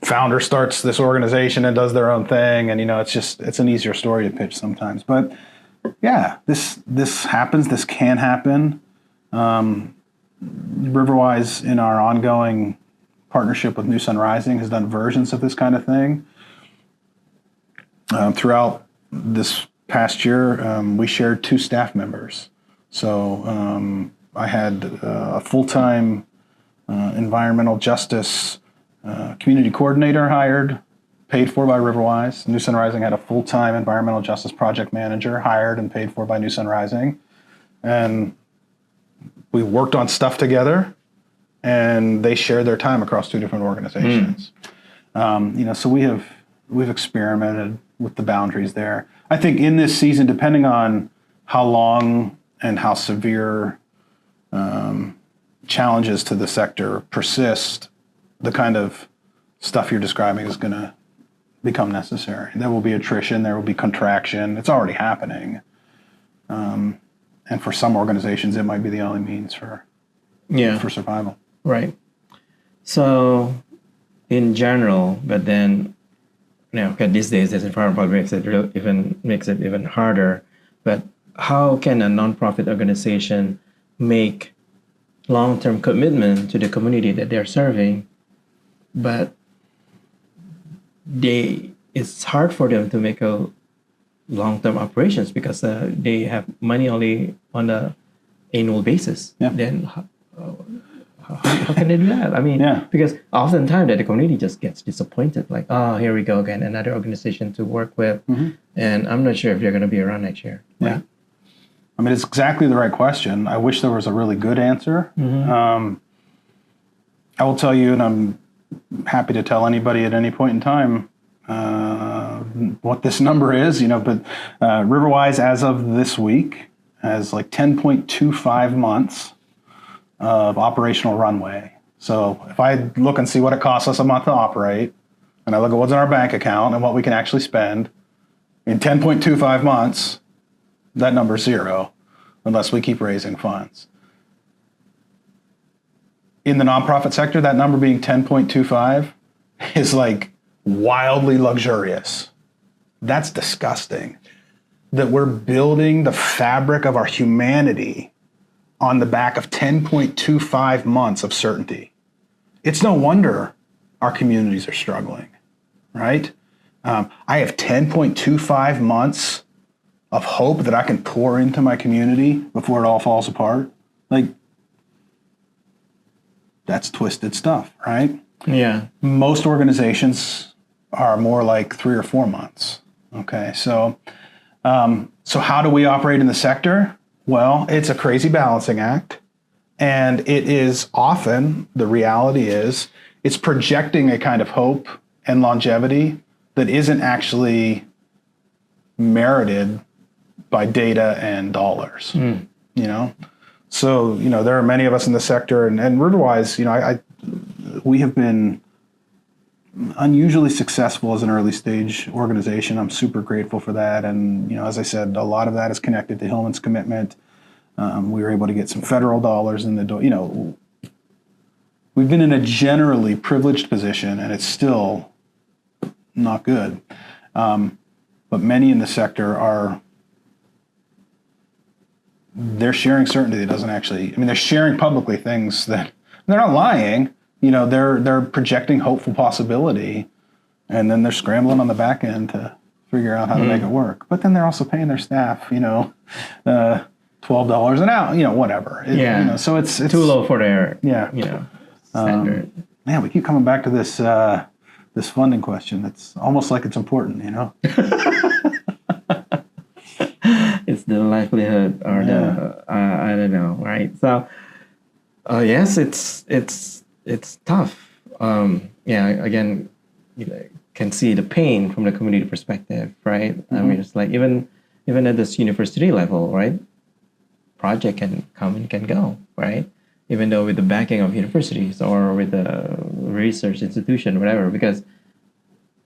founder starts this organization and does their own thing, and it's an easier story to pitch sometimes. But yeah, this happens. This can happen. Riverwise, in our ongoing partnership with New Sun Rising, has done versions of this kind of thing. Throughout this past year, we shared 2 staff members. So I had a full-time environmental justice community coordinator hired, paid for by Riverwise. New Sun Rising had a full-time environmental justice project manager hired and paid for by New Sun Rising. And we worked on stuff together, and they shared their time across 2 different organizations. So we've experimented with the boundaries there. I think in this season, depending on how long and how severe challenges to the sector persist, the kind of stuff you're describing is going to become necessary. There will be attrition, there will be contraction. It's already happening. And for some organizations, it might be the only means for survival. Right. So, in general, but then, these days, this environment makes it even harder. But how can a nonprofit organization make long-term commitment to the community that they're serving, but it's hard for them to make a long-term operations because they have money only on an annual basis? Then how can they do that? Because oftentimes that the community just gets disappointed, like, oh, here we go again, another organization to work with, and I'm not sure if they're going to be around next year. Yeah. It's exactly the right question. I wish there was a really good answer. I will tell you, and I'm happy to tell anybody at any point in time what this number is, but Riverwise, as of this week, has like 10.25 months of operational runway So if I look and see what it costs us a month to operate, and I look at what's in our bank account and what we can actually spend in 10.25 months, that number's zero unless we keep raising funds. In the nonprofit sector, that number being 10.25 is like wildly luxurious. That's disgusting. That we're building the fabric of our humanity on the back of 10.25 months of certainty. It's no wonder our communities are struggling, right? I have 10.25 months of hope that I can pour into my community before it all falls apart. Like, that's twisted stuff, right? Yeah. Most organizations are more like 3 or 4 months. Okay, so how do we operate in the sector? Well, it's a crazy balancing act, and it is often, the reality is, it's projecting a kind of hope and longevity that isn't actually merited by data and dollars, you know? So, you know, there are many of us in the sector, and Riverwise, you know, we have been unusually successful as an early stage organization. I'm super grateful for that. And, you know, as I said, a lot of that is connected to Hillman's commitment. We were able to get some federal dollars in the door. You know, we've been in a generally privileged position, and it's still not good. But many in the sector they're sharing certainty that doesn't actually, I mean, they're sharing publicly things that, they're not lying, you know, they're projecting hopeful possibility, and then they're scrambling on the back end to figure out how to make it work. But then they're also paying their staff, you know, $12 an hour, you know, whatever. You know, so it's too low for their, you know, standard. Man, we keep coming back to this this funding question. It's almost like it's important, you know. It's the livelihood or the I don't know, right? So yes, it's tough. Again, you can see the pain from the community perspective, right? I mean, it's like even at this university level, right? Project can come and can go, right? Even though with the backing of universities or with the research institution, whatever, because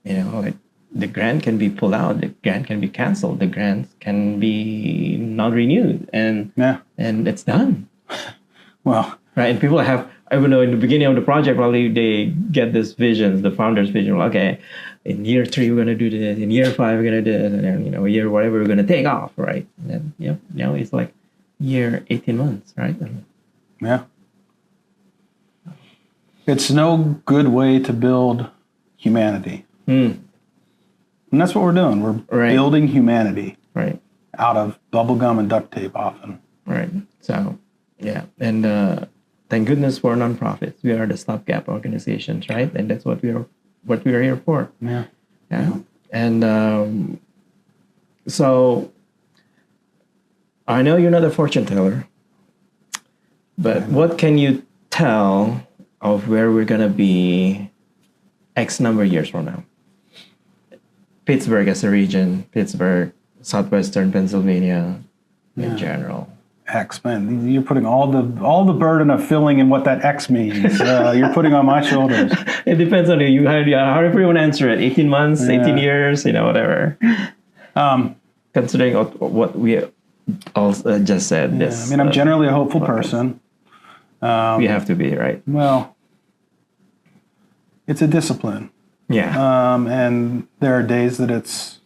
you know the grant can be pulled out, the grant can be canceled, the grant can be not renewed, and it's done. Well, right, and people have, even though in the beginning of the project, probably they get this vision, the founder's vision, okay, in year 3 we're gonna do this, in year 5 we're gonna do this, and then year whatever we're gonna take off, right? And then now it's like year 18 months, right? Yeah. It's no good way to build humanity. And that's what we're doing. We're building humanity out of bubble gum and duct tape often. Right. So, yeah. And thank goodness for nonprofits. We are the stopgap organizations, right? And that's what we are here for. Yeah. Yeah. And so I know you're not a fortune teller, but what can you tell of where we're going to be X number of years from now? Pittsburgh as a region, Pittsburgh, Southwestern Pennsylvania in general. X, man, you're putting all the burden of filling in what that X means. You're putting on my shoulders. It depends on you. However you want to answer it. 18 months, 18 years, whatever. Considering what we all just said. This, I mean, I'm generally a hopeful person. We have to be, right? Well, it's a discipline. Yeah. And there are days that it's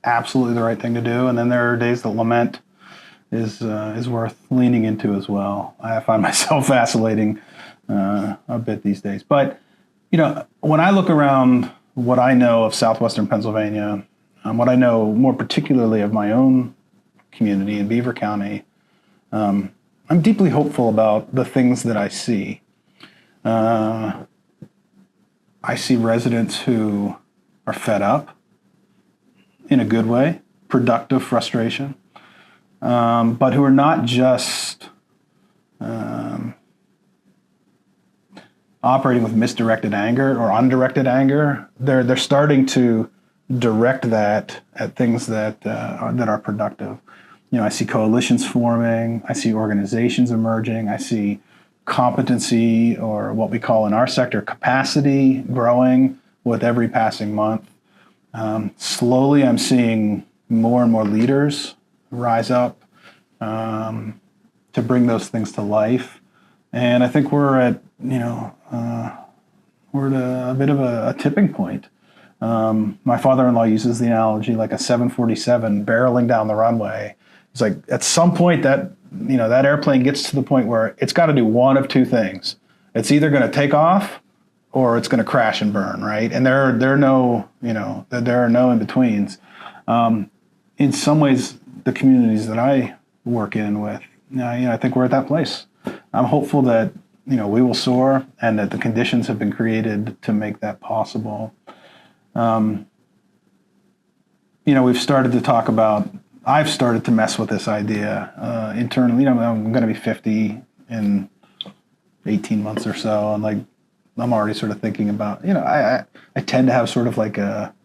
absolutely the right thing to do, and then there are days that lament is worth leaning into as well. I find myself vacillating a bit these days. But, when I look around what I know of Southwestern Pennsylvania, what I know more particularly of my own community in Beaver County, I'm deeply hopeful about the things that I see. I see residents who are fed up in a good way, productive frustration, but who are not just operating with misdirected anger or undirected anger. They're starting to direct that at things that are productive. I see coalitions forming. I see organizations emerging. I see competency, or what we call in our sector capacity, growing with every passing month. Slowly, I'm seeing more and more leaders rise up to bring those things to life. And I think we're at, we're at a bit of a tipping point. My father-in-law uses the analogy like a 747 barreling down the runway. It's like at some point that, that airplane gets to the point where it's got to do one of two things. It's either going to take off or it's going to crash and burn, right? And there are no in-betweens. In some ways, the communities that I work in with, I think we're at that place. I'm hopeful that, we will soar and that the conditions have been created to make that possible. We've started to talk about, I've started to mess with this idea internally. I'm going to be 50 in 18 months or so. And I'm already sort of thinking about, I tend to have sort of like more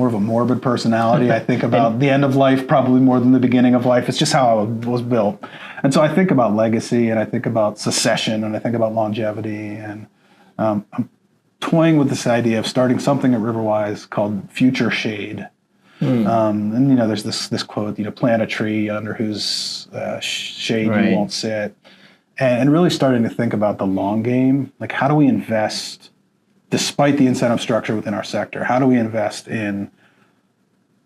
of a morbid personality. I think about the end of life probably more than the beginning of life. It's just how I was built. And so I think about legacy, and I think about succession, and I think about longevity. And I'm toying with this idea of starting something at Riverwise called Future Shade. And there's this quote, plant a tree under whose shade you won't sit. And really starting to think about the long game. Like, how do we invest, despite the incentive structure within our sector, how do we invest in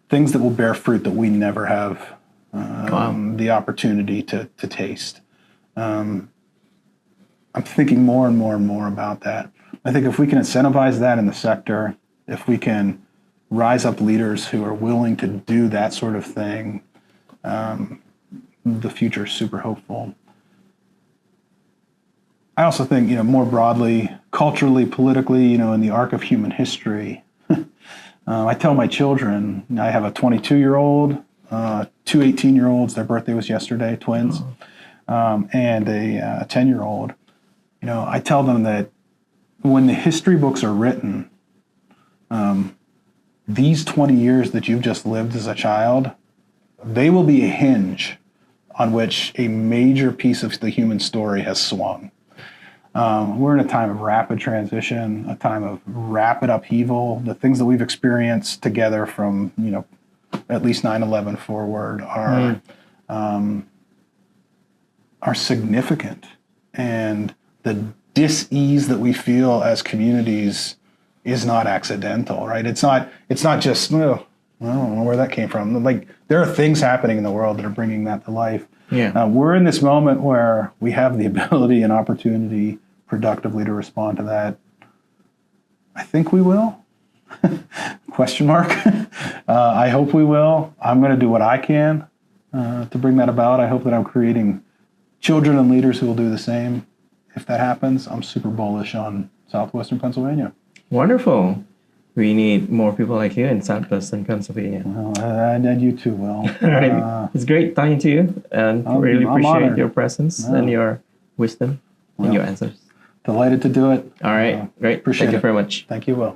things that will bear fruit that we never have the opportunity to taste? I'm thinking more and more and more about that. I think if we can incentivize that in the sector, if we can rise up leaders who are willing to do that sort of thing, the future is super hopeful. I also think, more broadly, culturally, politically, in the arc of human history, I tell my children, I have a 22-year-old, two 18-year-olds, their birthday was yesterday, twins, and a 10-year-old. I tell them that when the history books are written, these 20 years that you've just lived as a child, they will be a hinge on which a major piece of the human story has swung. We're in a time of rapid transition, a time of rapid upheaval. The things that we've experienced together from, at least 9/11 forward are significant. And the dis-ease that we feel as communities is not accidental, right? It's not just, I don't know where that came from. Like, there are things happening in the world that are bringing that to life. Yeah. We're in this moment where we have the ability and opportunity productively to respond to that. I think we will. Question mark. I hope we will. I'm going to do what I can to bring that about. I hope that I'm creating children and leaders who will do the same. If that happens, I'm super bullish on Southwestern Pennsylvania. Wonderful. We need more people like you in Southwestern Pennsylvania. Well, and you too, Will. It's great talking to you, and really appreciate your presence and your wisdom and your answers. Delighted to do it. All right, great. Appreciate Thank you it. very much. Thank you, Will.